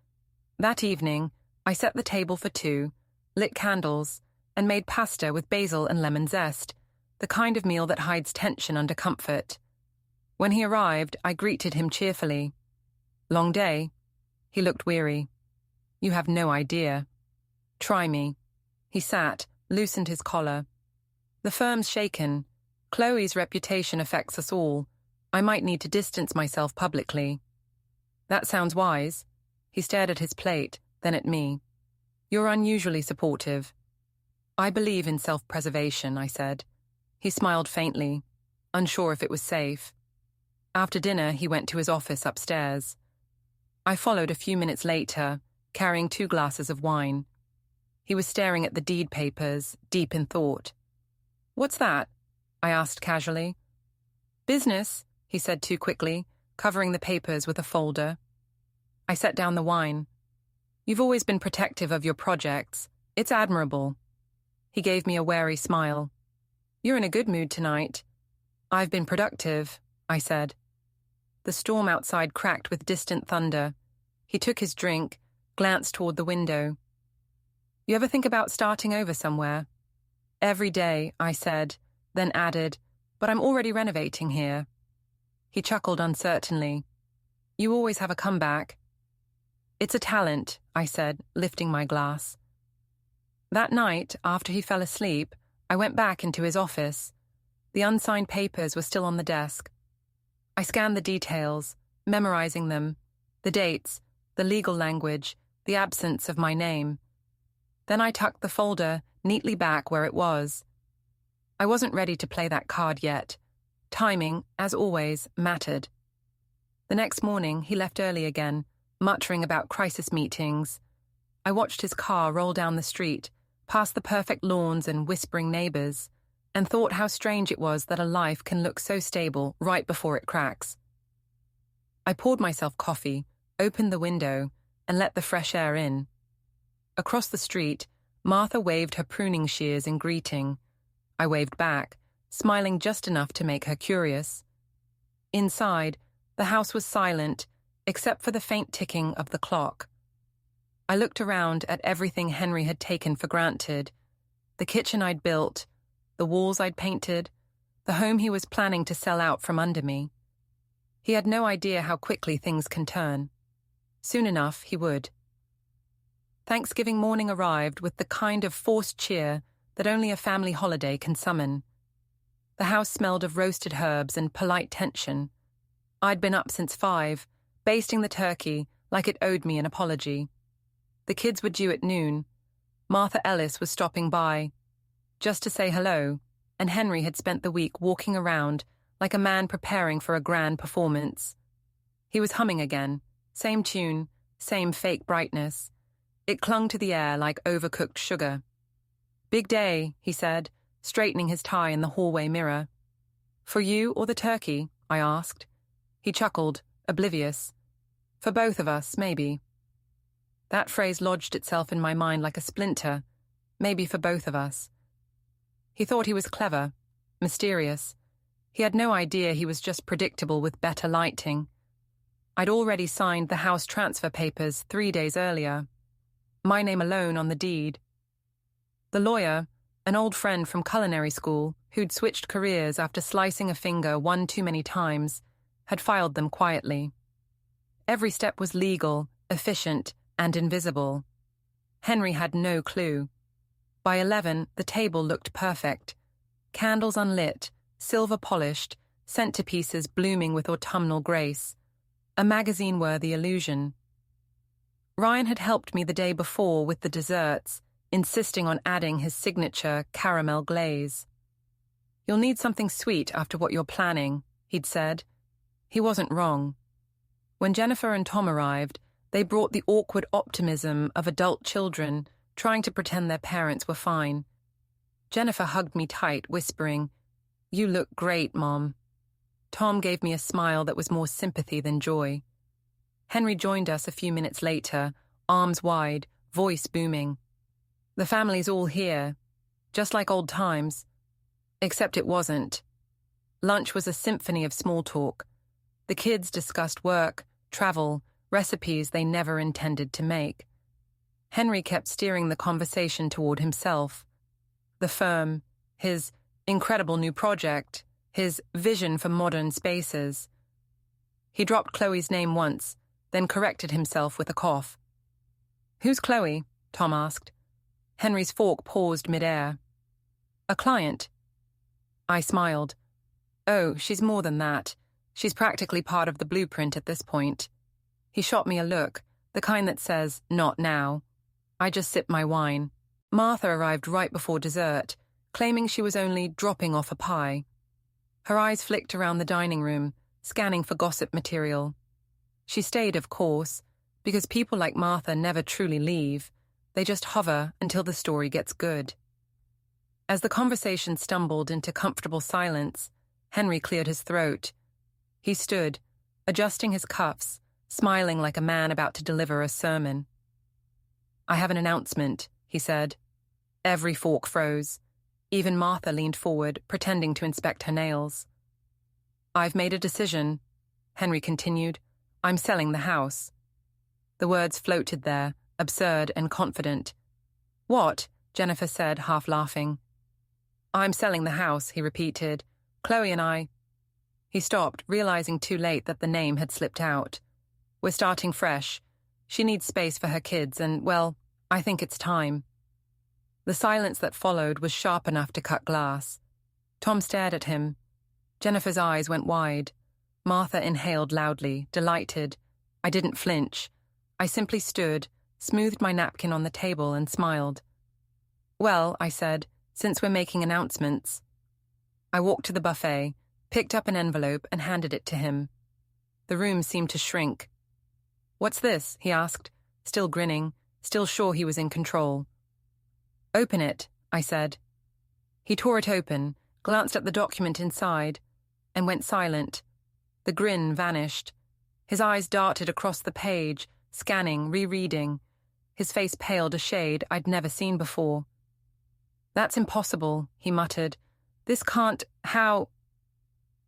That evening, I set the table for two, lit candles, and made pasta with basil and lemon zest, the kind of meal that hides tension under comfort. When he arrived, I greeted him cheerfully. Long day? He looked weary. You have no idea. Try me. He sat, loosened his collar. The firm's shaken. Chloe's reputation affects us all. I might need to distance myself publicly. That sounds wise. He stared at his plate, then at me. You're unusually supportive. I believe in self-preservation, I said. He smiled faintly, unsure if it was safe. After dinner, he went to his office upstairs. I followed a few minutes later, carrying 2 glasses of wine. He was staring at the deed papers, deep in thought. What's that? I asked casually. Business, he said too quickly, covering the papers with a folder. I set down the wine. You've always been protective of your projects. It's admirable. He gave me a wary smile. You're in a good mood tonight. I've been productive, I said. The storm outside cracked with distant thunder. He took his drink, glanced toward the window. You ever think about starting over somewhere? Every day, I said, then added, but I'm already renovating here. He chuckled uncertainly. You always have a comeback. It's a talent, I said, lifting my glass. That night, after he fell asleep, I went back into his office. The unsigned papers were still on the desk. I scanned the details, memorizing them, the dates, the legal language, the absence of my name. Then I tucked the folder neatly back where it was. I wasn't ready to play that card yet. Timing, as always, mattered. The next morning, he left early again, muttering about crisis meetings. I watched his car roll down the street, past the perfect lawns and whispering neighbors, and thought how strange it was that a life can look so stable right before it cracks. I poured myself coffee, opened the window, and let the fresh air in. Across the street, Martha waved her pruning shears in greeting. I waved back, smiling just enough to make her curious. Inside, the house was silent, except for the faint ticking of the clock. I looked around at everything Henry had taken for granted. The kitchen I'd built, the walls I'd painted, the home he was planning to sell out from under me. He had no idea how quickly things can turn. Soon enough, he would. Thanksgiving morning arrived with the kind of forced cheer that only a family holiday can summon. The house smelled of roasted herbs and polite tension. I'd been up since 5, basting the turkey like it owed me an apology. The kids were due at noon. Martha Ellis was stopping by, just to say hello, and Henry had spent the week walking around like a man preparing for a grand performance. He was humming again, same tune, same fake brightness. It clung to the air like overcooked sugar. Big day, he said, straightening his tie in the hallway mirror. For you or the turkey? I asked. He chuckled, oblivious. For both of us, maybe. That phrase lodged itself in my mind like a splinter. Maybe for both of us. He thought he was clever, mysterious. He had no idea he was just predictable with better lighting. I'd already signed the house transfer papers 3 days earlier. My name alone on the deed, The lawyer, an old friend from culinary school who'd switched careers after slicing a finger one too many times, had filed them quietly. Every step was legal, efficient, and invisible. Henry had no clue. By 11, the table looked perfect. Candles unlit, silver polished, centerpieces blooming with autumnal grace. A magazine-worthy illusion. Ryan had helped me the day before with the desserts, insisting on adding his signature caramel glaze. "You'll need something sweet after what you're planning," he'd said. He wasn't wrong. When Jennifer and Tom arrived, they brought the awkward optimism of adult children trying to pretend their parents were fine. Jennifer hugged me tight, whispering, "You look great, Mom." Tom gave me a smile that was more sympathy than joy. Henry joined us a few minutes later, arms wide, voice booming. "The family's all here, just like old times." Except it wasn't. Lunch was a symphony of small talk. The kids discussed work, travel, recipes they never intended to make. Henry kept steering the conversation toward himself. The firm, his incredible new project, his vision for modern spaces. He dropped Chloe's name once, then corrected himself with a cough. "Who's Chloe?" Tom asked. Henry's fork paused midair. "A client." I smiled. "Oh, she's more than that. She's practically part of the blueprint at this point." He shot me a look, the kind that says, "Not now." I just sipped my wine. Martha arrived right before dessert, claiming she was only dropping off a pie. Her eyes flicked around the dining room, scanning for gossip material. She stayed, of course, because people like Martha never truly leave. They just hover until the story gets good. As the conversation stumbled into comfortable silence, Henry cleared his throat. He stood, adjusting his cuffs, smiling like a man about to deliver a sermon. "I have an announcement," he said. Every fork froze. Even Martha leaned forward, pretending to inspect her nails. "I've made a decision," Henry continued. "I'm selling the house." The words floated there, absurd and confident. "What?" Jennifer said, half laughing. "I'm selling the house," he repeated. "Chloe and I—" He stopped, realizing too late that the name had slipped out. "We're starting fresh. She needs space for her kids and, well, I think it's time." The silence that followed was sharp enough to cut glass. Tom stared at him. Jennifer's eyes went wide. Martha inhaled loudly, delighted. I didn't flinch. I simply stood, smoothed my napkin on the table and smiled. "Well," I said, "since we're making announcements." I walked to the buffet, picked up an envelope and handed it to him. The room seemed to shrink. "What's this?" he asked, still grinning, still sure he was in control. "Open it," I said. He tore it open, glanced at the document inside, and went silent. The grin vanished. His eyes darted across the page, scanning, rereading. His face paled a shade I'd never seen before. "That's impossible," he muttered. "This can't— how—"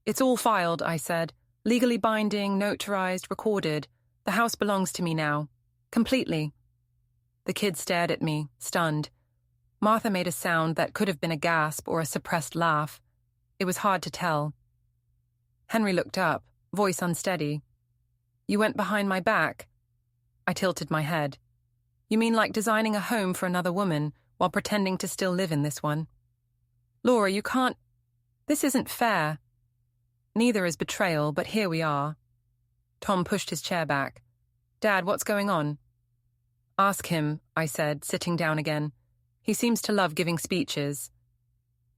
"It's all filed," I said. "Legally binding, notarized, recorded. The house belongs to me now. Completely." The kid stared at me, stunned. Martha made a sound that could have been a gasp or a suppressed laugh. It was hard to tell. Henry looked up, voice unsteady. "You went behind my back?" I tilted my head. "You mean like designing a home for another woman while pretending to still live in this one?" "Laura, you can't— This isn't fair." "Neither is betrayal, but here we are." Tom pushed his chair back. "Dad, what's going on?" "Ask him," I said, sitting down again. "He seems to love giving speeches."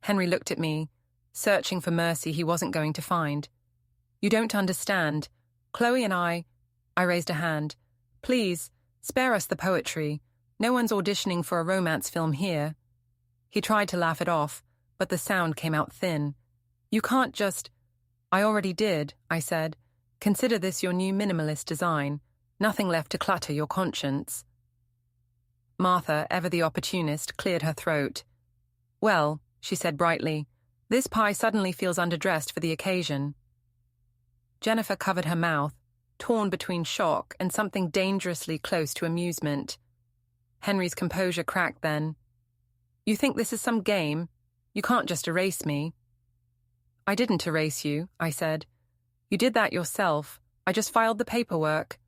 Henry looked at me, searching for mercy he wasn't going to find. "You don't understand. Chloe and I raised a hand. "Please, spare us the poetry. No one's auditioning for a romance film here." He tried to laugh it off, but the sound came out thin. "You can't just—" "I already did," I said. "Consider this your new minimalist design. Nothing left to clutter your conscience." Martha, ever the opportunist, cleared her throat. "Well," she said brightly, "this pie suddenly feels underdressed for the occasion." Jennifer covered her mouth, torn between shock and something dangerously close to amusement. Henry's composure cracked then. You think this is some game? You can't just erase me. I didn't erase you, I said. You did that yourself. I just filed the paperwork.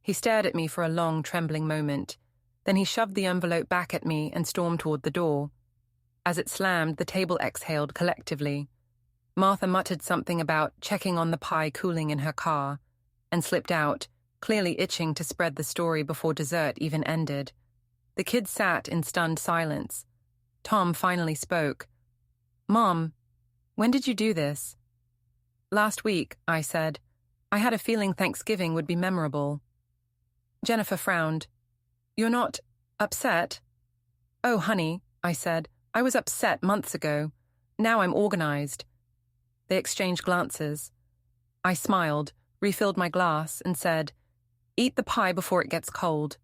He stared at me for a long, trembling moment. Then he shoved the envelope back at me and stormed toward the door. As it slammed, the table exhaled collectively. Martha muttered something about checking on the pie cooling in her car, and slipped out, clearly itching to spread the story before dessert even ended. The kids sat in stunned silence. Tom finally spoke. Mom, when did you do this? Last week, I said. I had a feeling Thanksgiving would be memorable. Jennifer frowned. You're not upset? Oh, honey, I said. I was upset months ago. Now I'm organized. They exchanged glances. I smiled, refilled my glass, and said, Eat the pie before it gets cold.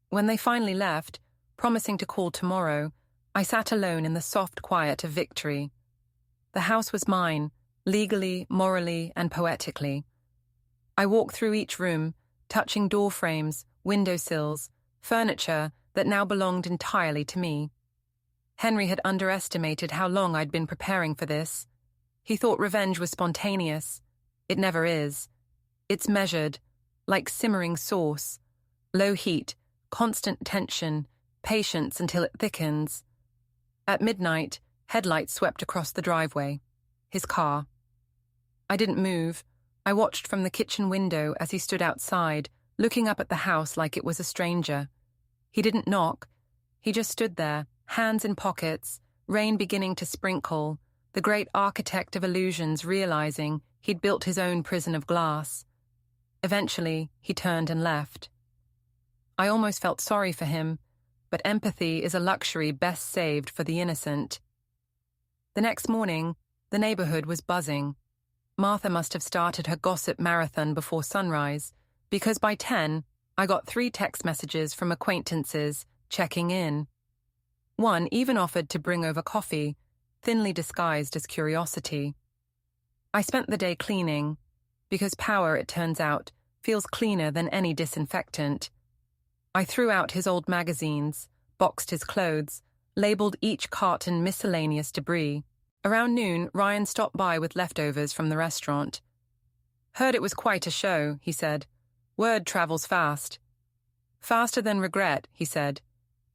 When they finally left, promising to call tomorrow, I sat alone in the soft quiet of victory. The house was mine, legally, morally, and poetically. I walked through each room, touching door frames, windowsills, furniture that now belonged entirely to me. Henry had underestimated how long I'd been preparing for this. He thought revenge was spontaneous. It never is. It's measured, like simmering sauce. Low heat, constant tension, patience until it thickens. At midnight, headlights swept across the driveway. His car. I didn't move. I watched from the kitchen window as he stood outside, looking up at the house like it was a stranger. He didn't knock. He just stood there, hands in pockets, rain beginning to sprinkle, the great architect of illusions realizing he'd built his own prison of glass. Eventually, he turned and left. I almost felt sorry for him, but empathy is a luxury best saved for the innocent. The next morning, the neighborhood was buzzing. Martha must have started her gossip marathon before sunrise, because by 10, I got 3 text messages from acquaintances checking in. One even offered to bring over coffee, thinly disguised as curiosity. I spent the day cleaning, because power, it turns out, feels cleaner than any disinfectant. I threw out his old magazines, boxed his clothes, labeled each carton miscellaneous debris. Around noon, Ryan stopped by with leftovers from the restaurant. Heard it was quite a show, he said. Word travels fast. Faster than regret, he said.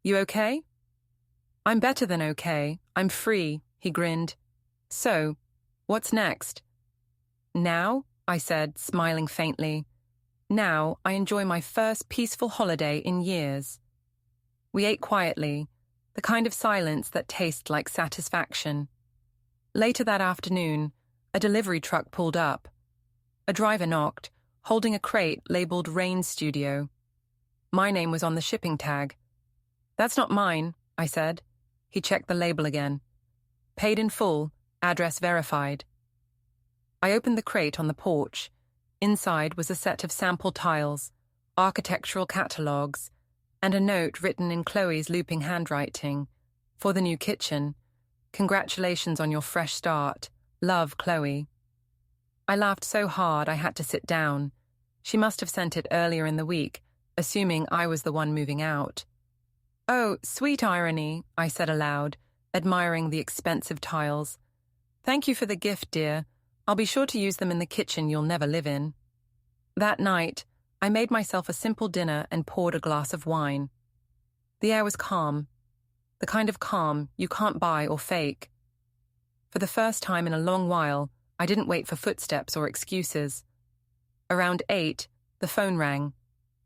You okay? I'm better than okay. I'm free, he grinned. So, what's next? Now, I said, smiling faintly. Now I enjoy my first peaceful holiday in years. We ate quietly, the kind of silence that tastes like satisfaction. Later that afternoon, a delivery truck pulled up. A driver knocked, holding a crate labeled Rain Studio. My name was on the shipping tag. That's not mine, I said. He checked the label again. Paid in full, address verified. I opened the crate on the porch. Inside was a set of sample tiles, architectural catalogues, and a note written in Chloe's looping handwriting. For the new kitchen. Congratulations on your fresh start. Love, Chloe. I laughed so hard I had to sit down. She must have sent it earlier in the week, assuming I was the one moving out. Oh, sweet irony, I said aloud, admiring the expensive tiles. Thank you for the gift, dear. I'll be sure to use them in the kitchen you'll never live in. That night, I made myself a simple dinner and poured a glass of wine. The air was calm, the kind of calm you can't buy or fake. For the first time in a long while, I didn't wait for footsteps or excuses. Around 8, the phone rang.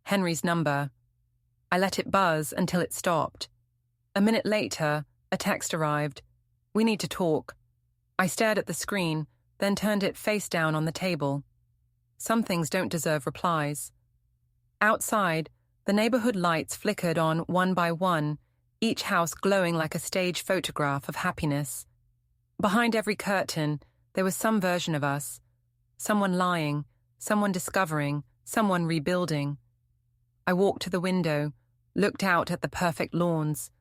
Henry's number. I let it buzz until it stopped. A minute later, a text arrived. We need to talk. I stared at the screen, then turned it face down on the table. Some things don't deserve replies. Outside, the neighborhood lights flickered on one by one, each house glowing like a stage photograph of happiness. Behind every curtain, there was some version of us. Someone lying, someone discovering, someone rebuilding. I walked to the window, looked out at the perfect lawns,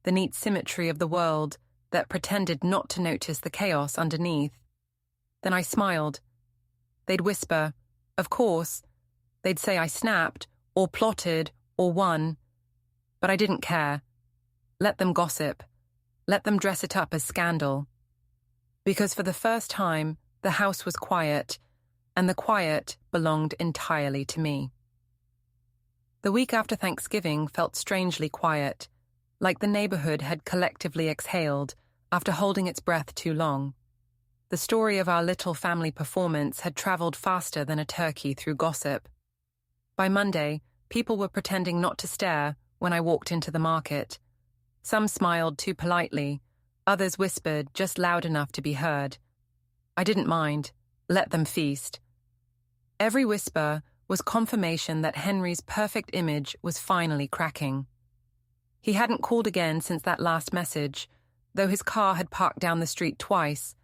the neat symmetry of the world that pretended not to notice the chaos underneath. Then I smiled. They'd whisper, of course. They'd say I snapped, or plotted, or won. But I didn't care. Let them gossip. Let them dress it up as scandal. Because for the first time, the house was quiet, and the quiet belonged entirely to me. The week after Thanksgiving felt strangely quiet, like the neighborhood had collectively exhaled after holding its breath too long. The story of our little family performance had traveled faster than a turkey through gossip. By Monday, people were pretending not to stare when I walked into the market. Some smiled too politely, others whispered just loud enough to be heard. I didn't mind. Let them feast. Every whisper was confirmation that Henry's perfect image was finally cracking. He hadn't called again since that last message, though his car had parked down the street twice,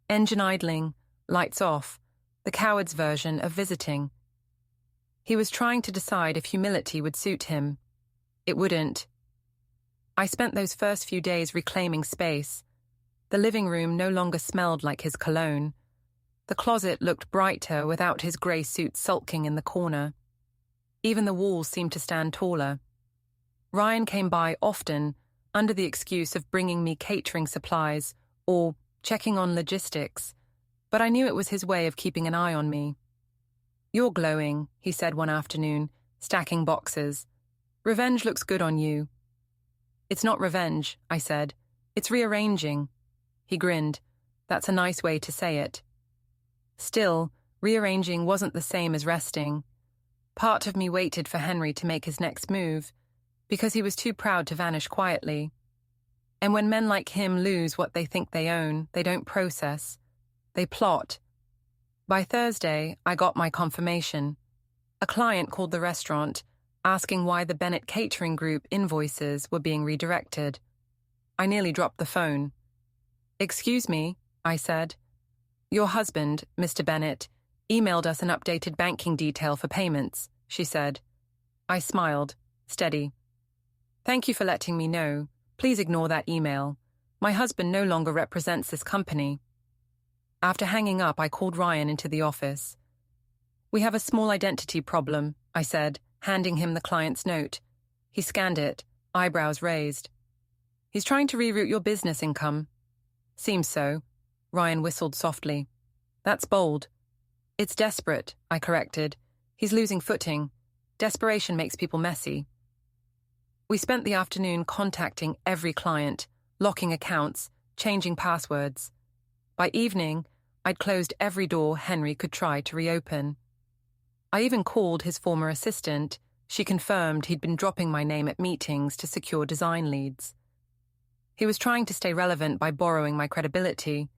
engine idling, lights off, the coward's version of visiting. He was trying to decide if humility would suit him. It wouldn't. I spent those first few days reclaiming space. The living room no longer smelled like his cologne. The closet looked brighter without his grey suit sulking in the corner. Even the walls seemed to stand taller. Ryan came by often, under the excuse of bringing me catering supplies or checking on logistics, but I knew it was his way of keeping an eye on me. "You're glowing," he said one afternoon, stacking boxes. "Revenge looks good on you." "It's not revenge," I said. "It's rearranging." He grinned. "That's a nice way to say it." Still, rearranging wasn't the same as resting. Part of me waited for Henry to make his next move, because he was too proud to vanish quietly. And when men like him lose what they think they own, they don't process. They plot. By Thursday, I got my confirmation. A client called the restaurant, asking why the Bennett Catering Group invoices were being redirected. I nearly dropped the phone. "Excuse me," I said. "Your husband, Mr. Bennett, emailed us an updated banking detail for payments," she said. I smiled, steady. "Thank you for letting me know. Please ignore that email. My husband no longer represents this company." After hanging up, I called Ryan into the office. "We have a small identity problem," I said, handing him the client's note. He scanned it, eyebrows raised. "He's trying to reroute your business income." "Seems so." Ryan whistled softly. "That's bold." "It's desperate," I corrected. "He's losing footing. Desperation makes people messy." We spent the afternoon contacting every client, locking accounts, changing passwords. By evening, I'd closed every door Henry could try to reopen. I even called his former assistant. She confirmed he'd been dropping my name at meetings to secure design leads. He was trying to stay relevant by borrowing my credibility.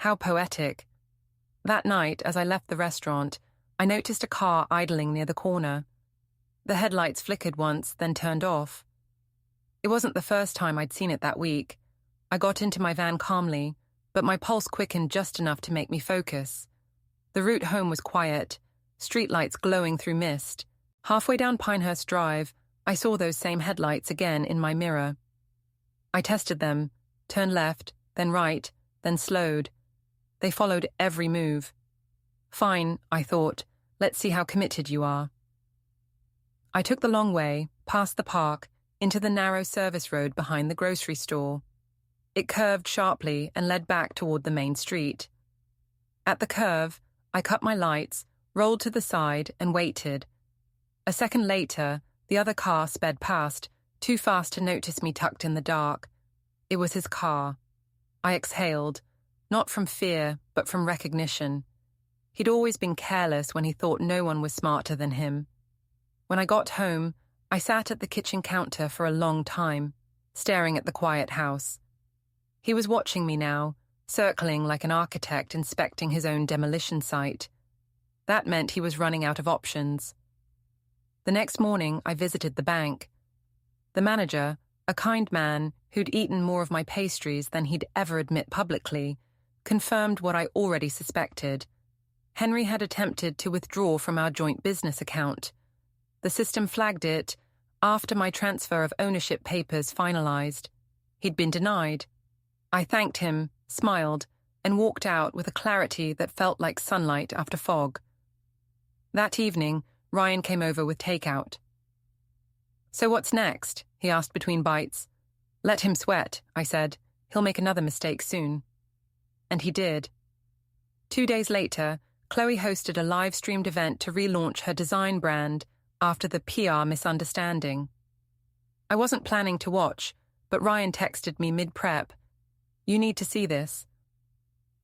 How poetic. That night, as I left the restaurant, I noticed a car idling near the corner. The headlights flickered once, then turned off. It wasn't the first time I'd seen it that week. I got into my van calmly, but my pulse quickened just enough to make me focus. The route home was quiet, streetlights glowing through mist. Halfway down Pinehurst Drive, I saw those same headlights again in my mirror. I tested them, turned left, then right, then slowed. They followed every move. Fine, I thought, let's see how committed you are. I took the long way, past the park, into the narrow service road behind the grocery store. It curved sharply and led back toward the main street. At the curve, I cut my lights, rolled to the side, and waited. A second later, the other car sped past, too fast to notice me tucked in the dark. It was his car. I exhaled, not from fear, but from recognition. He'd always been careless when he thought no one was smarter than him. When I got home, I sat at the kitchen counter for a long time, staring at the quiet house. He was watching me now, circling like an architect inspecting his own demolition site. That meant he was running out of options. The next morning, I visited the bank. The manager, a kind man who'd eaten more of my pastries than he'd ever admit publicly, confirmed what I already suspected. Henry had attempted to withdraw from our joint business account. The system flagged it after my transfer of ownership papers finalized. He'd been denied. I thanked him, smiled, and walked out with a clarity that felt like sunlight after fog. That evening, Ryan came over with takeout. "So what's next?" he asked between bites. Let him sweat, I said. He'll make another mistake soon. And he did. 2 days later, Chloe hosted a live-streamed event to relaunch her design brand after the PR misunderstanding. I wasn't planning to watch, but Ryan texted me mid-prep. You need to see this.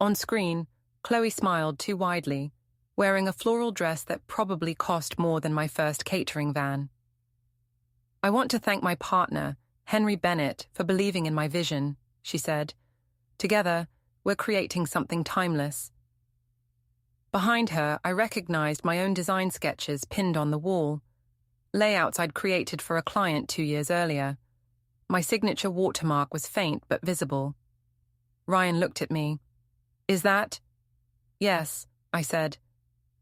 On screen, Chloe smiled too widely, wearing a floral dress that probably cost more than my first catering van. I want to thank my partner, Henry Bennett, for believing in my vision, she said. Together, we're creating something timeless. Behind her, I recognized my own design sketches pinned on the wall, layouts I'd created for a client 2 years earlier. My signature watermark was faint but visible. Ryan looked at me. Is that? Yes, I said.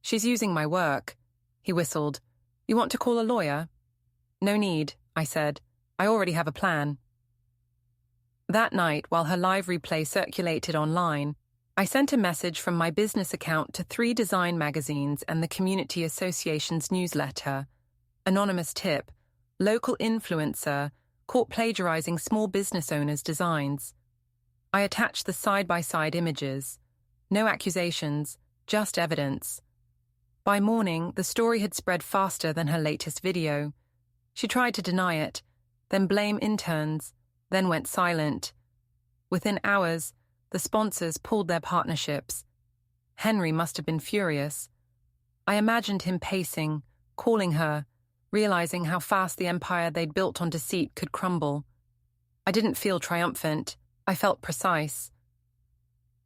She's using my work. He whistled. You want to call a lawyer? No need, I said. I already have a plan. That night, while her live replay circulated online, I sent a message from my business account to 3 design magazines and the Community Association's newsletter. Anonymous tip: local influencer caught plagiarizing small business owners' designs. I attached the side-by-side images. No accusations, just evidence. By morning, the story had spread faster than her latest video. She tried to deny it, then blame interns, then went silent. Within hours, the sponsors pulled their partnerships. Henry must have been furious. I imagined him pacing, calling her, realizing how fast the empire they'd built on deceit could crumble. I didn't feel triumphant. I felt precise.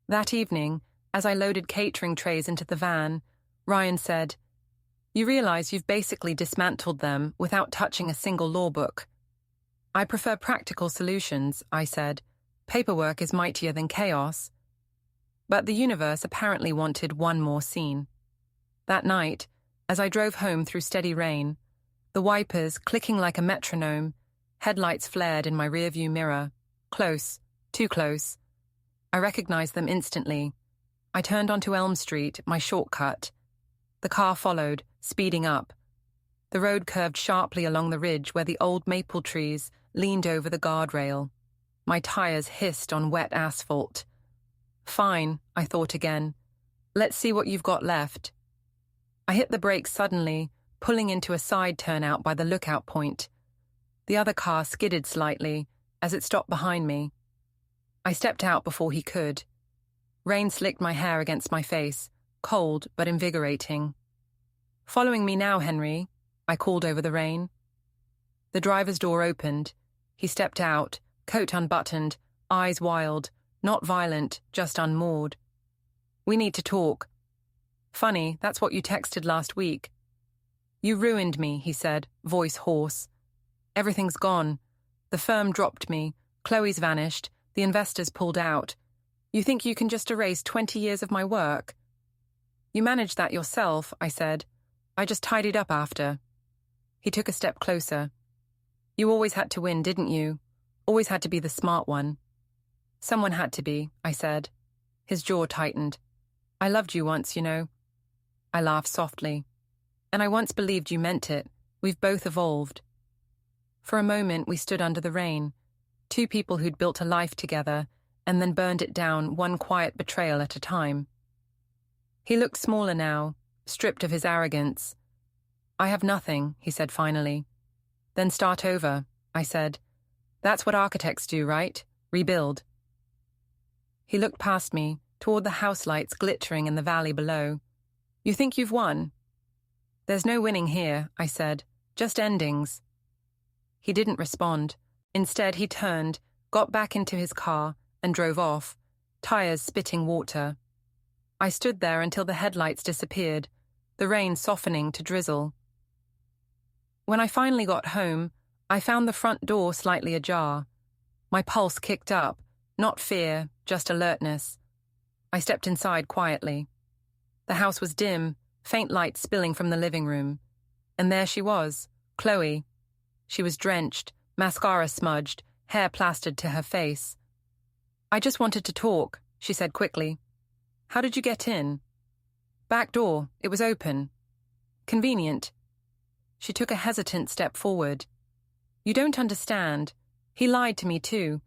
That evening, as I loaded catering trays into the van, Ryan said, You realize you've basically dismantled them without touching a single law book. I prefer practical solutions, I said. Paperwork is mightier than chaos. But the universe apparently wanted one more scene. That night, as I drove home through steady rain, the wipers clicking like a metronome, headlights flared in my rearview mirror. Close, too close. I recognized them instantly. I turned onto Elm Street, my shortcut. The car followed, speeding up. The road curved sharply along the ridge where the old maple trees leaned over the guardrail. My tires hissed on wet asphalt. Fine, I thought again. Let's see what you've got left. I hit the brakes suddenly, pulling into a side turnout by the lookout point. The other car skidded slightly as it stopped behind me. I stepped out before he could. Rain slicked my hair against my face, cold but invigorating. Following me now, Henry, I called over the rain. The driver's door opened. He stepped out, coat unbuttoned, eyes wild, not violent, just unmoored. We need to talk. Funny, that's what you texted last week. You ruined me, he said, voice hoarse. Everything's gone. The firm dropped me. Chloe's vanished. The investors pulled out. You think you can just erase 20 years of my work? You managed that yourself, I said. I just tidied up after. He took a step closer. You always had to win, didn't you? Always had to be the smart one. Someone had to be, I said. His jaw tightened. I loved you once, you know. I laughed softly. And I once believed you meant it. We've both evolved. For a moment, we stood under the rain. 2 people who'd built a life together and then burned it down one quiet betrayal at a time. He looked smaller now, stripped of his arrogance. I have nothing, he said finally. Then start over, I said. That's what architects do, right? Rebuild. He looked past me, toward the house lights glittering in the valley below. You think you've won? There's no winning here, I said. Just endings. He didn't respond. Instead, he turned, got back into his car, and drove off, tires spitting water. I stood there until the headlights disappeared, the rain softening to drizzle. When I finally got home, I found the front door slightly ajar. My pulse kicked up, not fear, just alertness. I stepped inside quietly. The house was dim, faint light spilling from the living room. And there she was, Chloe. She was drenched, mascara smudged, hair plastered to her face. I just wanted to talk, she said quickly. How did you get in? Back door, it was open. Convenient. She took a hesitant step forward. You don't understand. He lied to me too.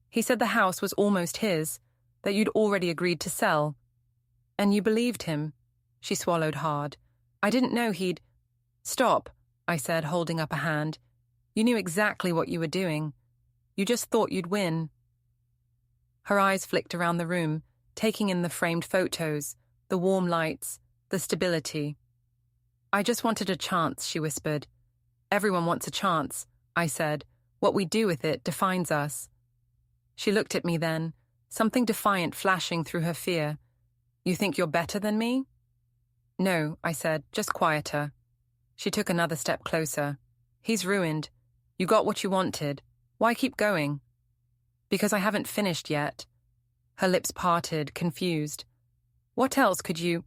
He said the house was almost his, that you'd already agreed to sell. And you believed him. She swallowed hard. I didn't know he'd... Stop, I said, holding up a hand. You knew exactly what you were doing. You just thought you'd win. Her eyes flicked around the room, taking in the framed photos, the warm lights, the stability. I just wanted a chance, she whispered. Everyone wants a chance, I said. What we do with it defines us. She looked at me then, something defiant flashing through her fear. You think you're better than me? No, I said, just quieter. She took another step closer. He's ruined. You got what you wanted. Why keep going? Because I haven't finished yet. Her lips parted, confused. What else could you...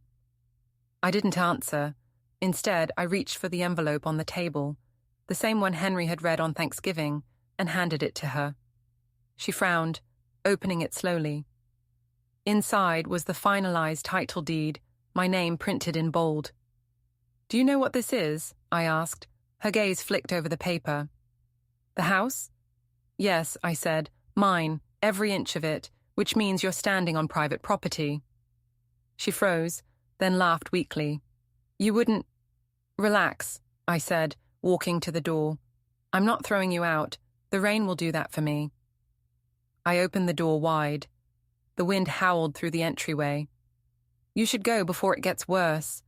I didn't answer. Instead, I reached for the envelope on the table, the same one Henry had read on Thanksgiving, and handed it to her. She frowned, opening it slowly. Inside was the finalized title deed, my name printed in bold. Do you know what this is? I asked. Her gaze flicked over the paper. The house? Yes, I said. Mine, every inch of it, which means you're standing on private property. She froze, then laughed weakly. You wouldn't... Relax, I said, walking to the door. I'm not throwing you out. The rain will do that for me. I opened the door wide. The wind howled through the entryway. You should go before it gets worse.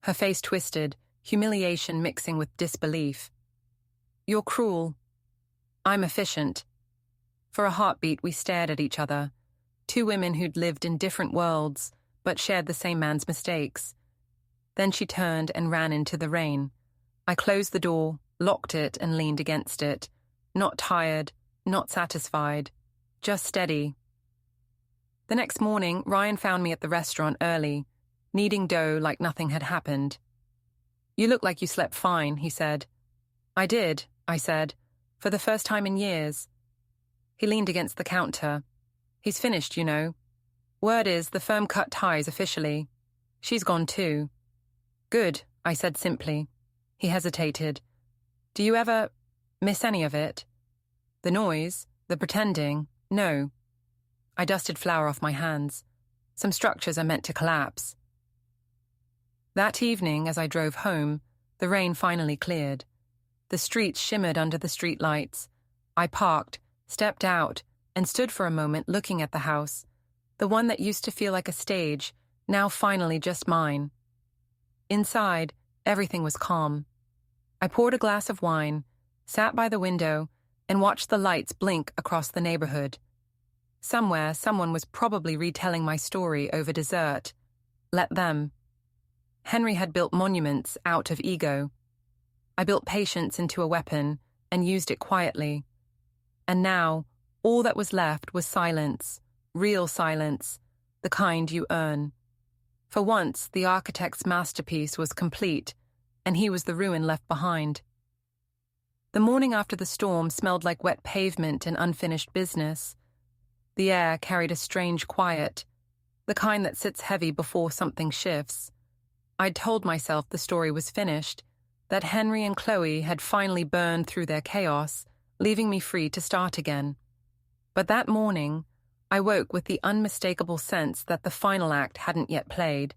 Her face twisted, humiliation mixing with disbelief. You're cruel. I'm efficient. For a heartbeat, we stared at each other. Two women who'd lived in different worlds, but shared the same man's mistakes. Then she turned and ran into the rain. I closed the door, locked it, and leaned against it. Not tired, not satisfied, just steady. The next morning, Ryan found me at the restaurant early, kneading dough like nothing had happened. You look like you slept fine, he said. I did, I said, for the first time in years. He leaned against the counter. He's finished, you know. Word is the firm cut ties officially. She's gone too. Good, I said simply. He hesitated. Do you ever miss any of it? The noise, the pretending, no. I dusted flour off my hands. Some structures are meant to collapse. That evening, as I drove home, the rain finally cleared. The streets shimmered under the streetlights. I parked, stepped out, and stood for a moment looking at the house, the one that used to feel like a stage, now finally just mine. Inside, everything was calm. I poured a glass of wine, sat by the window, and watched the lights blink across the neighborhood. Somewhere, someone was probably retelling my story over dessert. Let them. Henry had built monuments out of ego. I built patience into a weapon and used it quietly. And now, all that was left was silence, real silence, the kind you earn. For once, the architect's masterpiece was complete, and he was the ruin left behind. The morning after the storm smelled like wet pavement and unfinished business. The air carried a strange quiet, the kind that sits heavy before something shifts. I'd told myself the story was finished, that Henry and Chloe had finally burned through their chaos, leaving me free to start again. But that morning, I woke with the unmistakable sense that the final act hadn't yet played.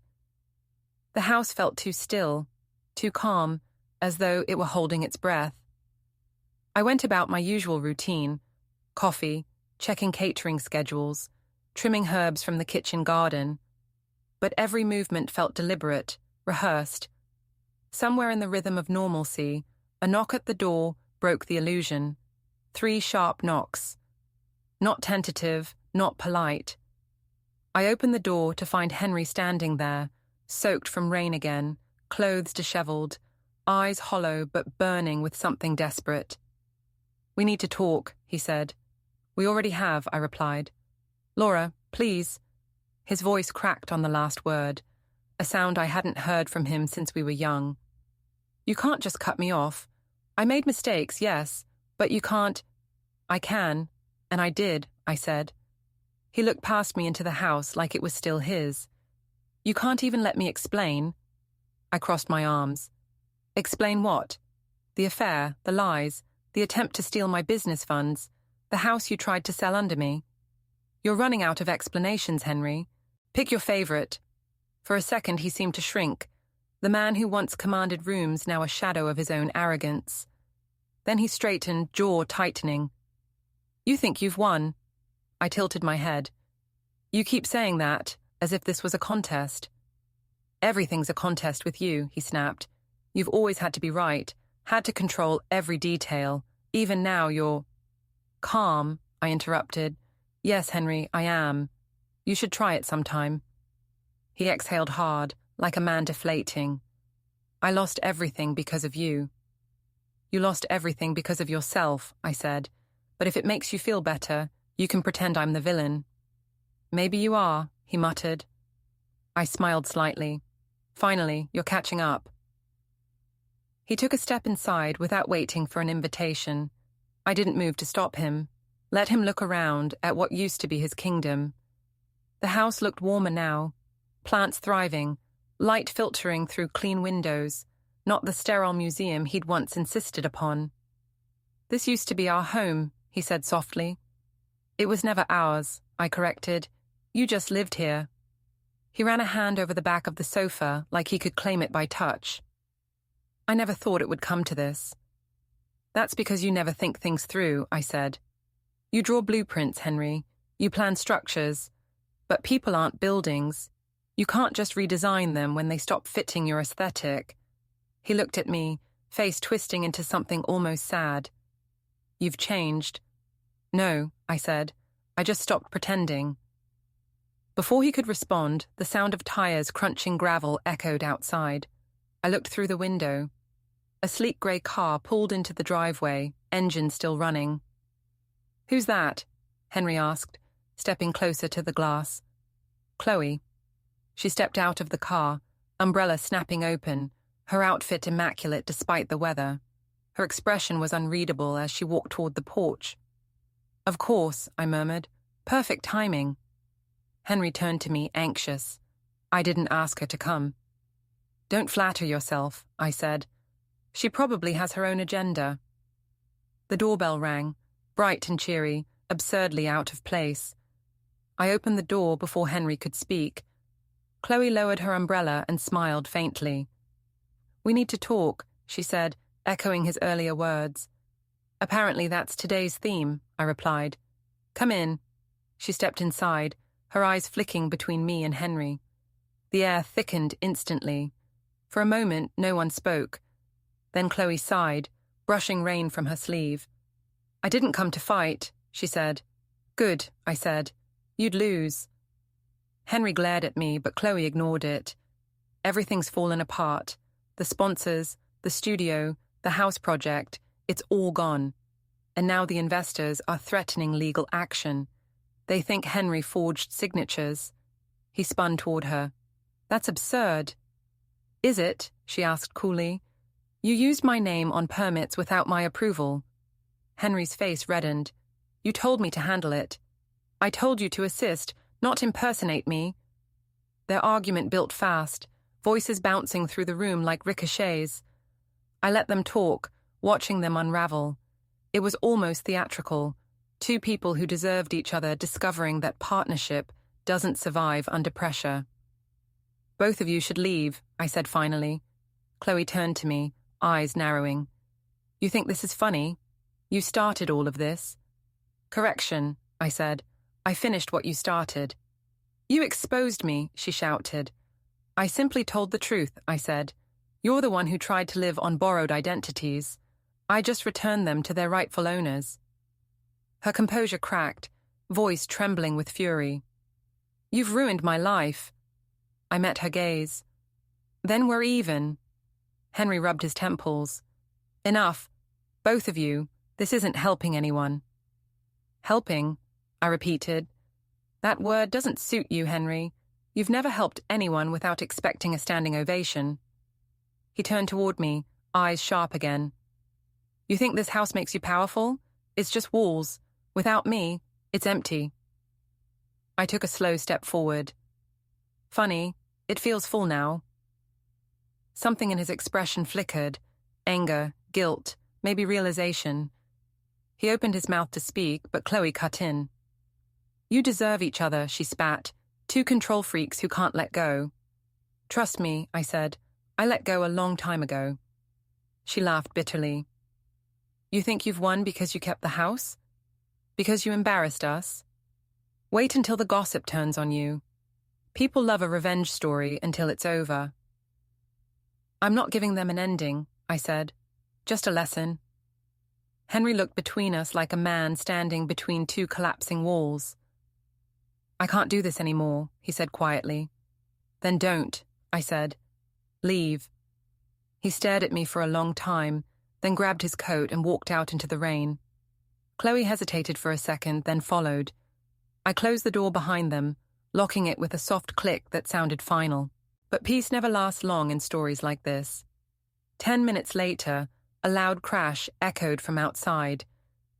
The house felt too still, too calm, as though it were holding its breath. I went about my usual routine: coffee, checking catering schedules, trimming herbs from the kitchen garden. But every movement felt deliberate, rehearsed. Somewhere in the rhythm of normalcy, a knock at the door broke the illusion. 3 sharp knocks. Not tentative, not polite. I opened the door to find Henry standing there, soaked from rain again, clothes disheveled, eyes hollow but burning with something desperate. We need to talk, he said. We already have, I replied. Laura, please. His voice cracked on the last word, a sound I hadn't heard from him since we were young. You can't just cut me off. I made mistakes, yes, but you can't... I can, and I did, I said. He looked past me into the house like it was still his. You can't even let me explain. I crossed my arms. Explain what? The affair, the lies, The attempt to steal my business funds. The house you tried to sell under me. You're running out of explanations, Henry. Pick your favorite. For a second he seemed to shrink. The man who once commanded rooms, now a shadow of his own arrogance. Then he straightened, jaw tightening. You think you've won. I tilted my head. You keep saying that, as if this was a contest. Everything's a contest with you, he snapped. You've always had to be right, had to control every detail. Even now you're... Calm, I interrupted. Yes, Henry, I am. You should try it sometime. He exhaled hard, like a man deflating. I lost everything because of you. You lost everything because of yourself, I said. But if it makes you feel better, you can pretend I'm the villain. Maybe you are, he muttered. I smiled slightly. Finally, you're catching up. He took a step inside without waiting for an invitation. I didn't move to stop him. Let him look around at what used to be his kingdom. The house looked warmer now. Plants thriving, light filtering through clean windows, not the sterile museum he'd once insisted upon. This used to be our home, he said softly. It was never ours, I corrected. You just lived here. He ran a hand over the back of the sofa like he could claim it by touch. I never thought it would come to this. That's because you never think things through, I said. You draw blueprints, Henry. You plan structures. But people aren't buildings. You can't just redesign them when they stop fitting your aesthetic. He looked at me, face twisting into something almost sad. You've changed. No, I said. I just stopped pretending. Before he could respond, the sound of tires crunching gravel echoed outside. I looked through the window. A sleek grey car pulled into the driveway, engine still running. Who's that? Henry asked, stepping closer to the glass. Chloe. She stepped out of the car, umbrella snapping open, her outfit immaculate despite the weather. Her expression was unreadable as she walked toward the porch. Of course, I murmured. Perfect timing. Henry turned to me, anxious. I didn't ask her to come. Don't flatter yourself, I said. She probably has her own agenda. The doorbell rang, bright and cheery, absurdly out of place. I opened the door before Henry could speak. Chloe lowered her umbrella and smiled faintly. We need to talk, she said, echoing his earlier words. Apparently that's today's theme, I replied. Come in. She stepped inside, her eyes flicking between me and Henry. The air thickened instantly. For a moment, no one spoke. Then Chloe sighed, brushing rain from her sleeve. I didn't come to fight, she said. Good, I said. You'd lose. Henry glared at me, but Chloe ignored it. Everything's fallen apart. The sponsors, the studio, the house project, it's all gone. And now the investors are threatening legal action. They think Henry forged signatures. He spun toward her. That's absurd. Is it? She asked coolly. You used my name on permits without my approval. Henry's face reddened. You told me to handle it. I told you to assist, not impersonate me. Their argument built fast, voices bouncing through the room like ricochets. I let them talk, watching them unravel. It was almost theatrical. Two people who deserved each other discovering that partnership doesn't survive under pressure. Both of you should leave, I said finally. Chloe turned to me, eyes narrowing. You think this is funny? You started all of this. Correction, I said. I finished what you started. You exposed me, she shouted. I simply told the truth, I said. You're the one who tried to live on borrowed identities. I just returned them to their rightful owners. Her composure cracked, voice trembling with fury. You've ruined my life. I met her gaze. Then we're even. Henry rubbed his temples. Enough. Both of you. This isn't helping anyone. Helping, I repeated. That word doesn't suit you, Henry. You've never helped anyone without expecting a standing ovation. He turned toward me, eyes sharp again. You think this house makes you powerful? It's just walls. Without me, it's empty. I took a slow step forward. Funny, it feels full now. Something in his expression flickered. Anger, guilt, maybe realization. He opened his mouth to speak, but Chloe cut in. You deserve each other, she spat. Two control freaks who can't let go. Trust me, I said. I let go a long time ago. She laughed bitterly. You think you've won because you kept the house? Because you embarrassed us? Wait until the gossip turns on you. People love a revenge story until it's over. I'm not giving them an ending, I said. Just a lesson. Henry looked between us like a man standing between two collapsing walls. I can't do this anymore, he said quietly. Then don't, I said. Leave. He stared at me for a long time, then grabbed his coat and walked out into the rain. Chloe hesitated for a second, then followed. I closed the door behind them, locking it with a soft click that sounded final. But peace never lasts long in stories like this. 10 minutes later, a loud crash echoed from outside,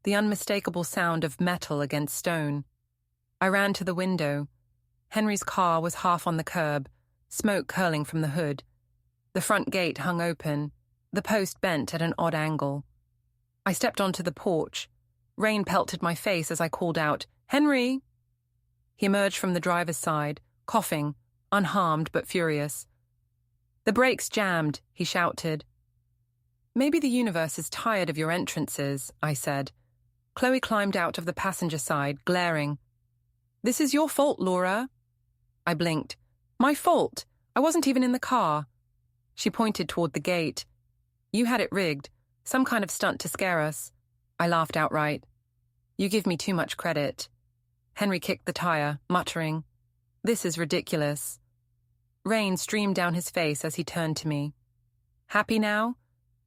the unmistakable sound of metal against stone. I ran to the window. Henry's car was half on the curb, smoke curling from the hood. The front gate hung open, the post bent at an odd angle. I stepped onto the porch. Rain pelted my face as I called out, "Henry!" He emerged from the driver's side, coughing, unharmed but furious. "The brakes jammed," he shouted. "Maybe the universe is tired of your entrances," I said. Chloe climbed out of the passenger side, glaring. "This is your fault, Laura." I blinked. "My fault? I wasn't even in the car." She pointed toward the gate. "You had it rigged, some kind of stunt to scare us." I laughed outright. "You give me too much credit." Henry kicked the tire, muttering, "This is ridiculous." Rain streamed down his face as he turned to me. "Happy now?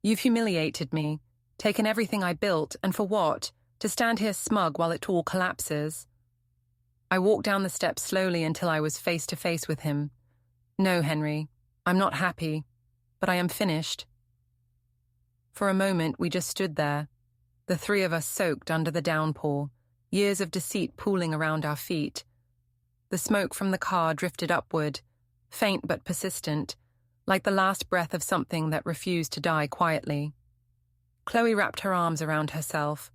You've humiliated me, taken everything I built, and for what? To stand here smug while it all collapses." I walked down the steps slowly until I was face to face with him. "No, Henry, I'm not happy, but I am finished." For a moment, we just stood there, the three of us soaked under the downpour, years of deceit pooling around our feet. The smoke from the car drifted upward, faint but persistent, like the last breath of something that refused to die quietly. Chloe wrapped her arms around herself.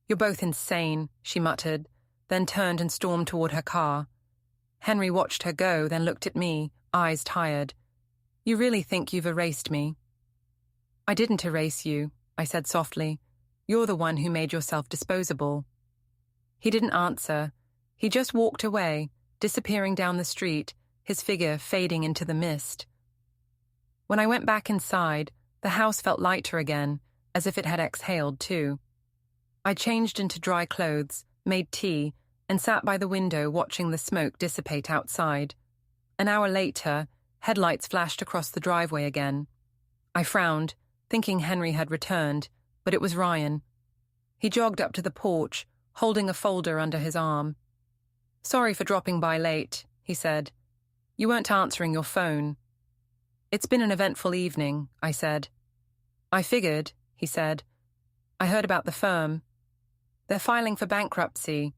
"You're both insane," she muttered, then turned and stormed toward her car. Henry watched her go, then looked at me, eyes tired. "You really think you've erased me?" "I didn't erase you," I said softly. "You're the one who made yourself disposable." He didn't answer. He just walked away, disappearing down the street, his figure fading into the mist. When I went back inside, the house felt lighter again, as if it had exhaled too. I changed into dry clothes, made tea, and sat by the window watching the smoke dissipate outside. An hour later, headlights flashed across the driveway again. I frowned, thinking Henry had returned, but it was Ryan. He jogged up to the porch, holding a folder under his arm. "Sorry for dropping by late," he said. "You weren't answering your phone." "It's been an eventful evening," I said. "I figured," he said. "I heard about the firm. They're filing for bankruptcy.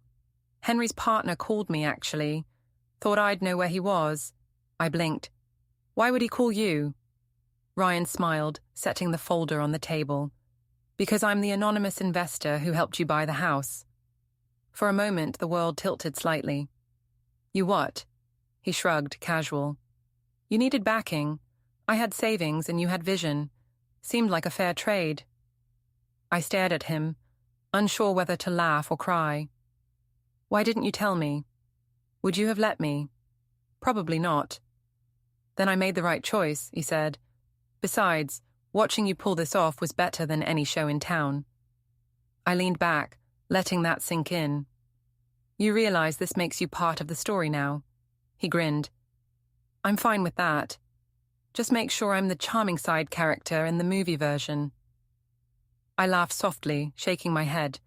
Henry's partner called me, actually. Thought I'd know where he was." I blinked. "Why would he call you?" Ryan smiled, setting the folder on the table. "Because I'm the anonymous investor who helped you buy the house." For a moment, the world tilted slightly. "You what?" He shrugged, casual. "You needed backing. I had savings and you had vision. Seemed like a fair trade." I stared at him, unsure whether to laugh or cry. "Why didn't you tell me? Would you have let me?" "Probably not." "Then I made the right choice," he said. "Besides, watching you pull this off was better than any show in town." I leaned back, letting that sink in. "You realize this makes you part of the story now?" He grinned. "I'm fine with that. Just make sure I'm the charming side character in the movie version." I laughed softly, shaking my head.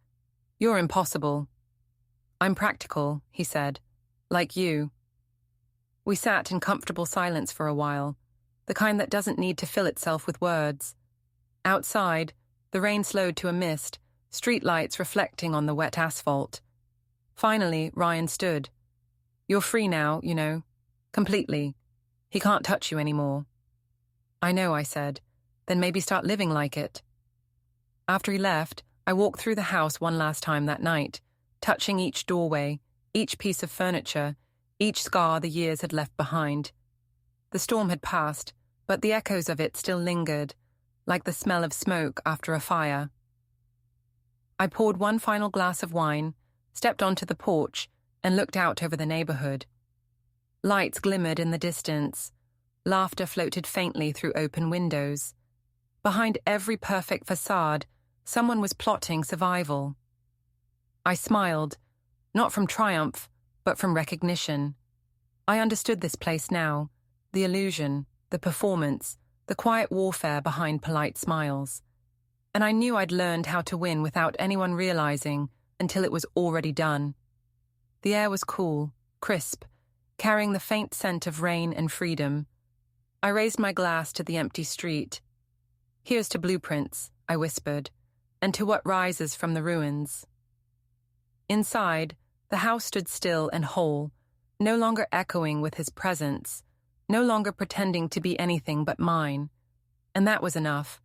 "You're impossible." "I'm practical," he said. "Like you." We sat in comfortable silence for a while, the kind that doesn't need to fill itself with words. Outside, the rain slowed to a mist, streetlights reflecting on the wet asphalt. Finally, Ryan stood. "You're free now, you know. Completely. He can't touch you anymore." "I know," I said. "Then maybe start living like it." After he left, I walked through the house one last time that night, touching each doorway, each piece of furniture, each scar the years had left behind. The storm had passed, but the echoes of it still lingered, like the smell of smoke after a fire. I poured one final glass of wine, stepped onto the porch, and looked out over the neighborhood. Lights glimmered in the distance. Laughter floated faintly through open windows. Behind every perfect facade, someone was plotting survival. I smiled, not from triumph, but from recognition. I understood this place now, the illusion, the performance, the quiet warfare behind polite smiles. And I knew I'd learned how to win without anyone realizing until it was already done. The air was cool, crisp, carrying the faint scent of rain and freedom. I raised my glass to the empty street. "Here's to blueprints," I whispered, "and to what rises from the ruins." Inside, the house stood still and whole, no longer echoing with his presence, no longer pretending to be anything but mine. And that was enough.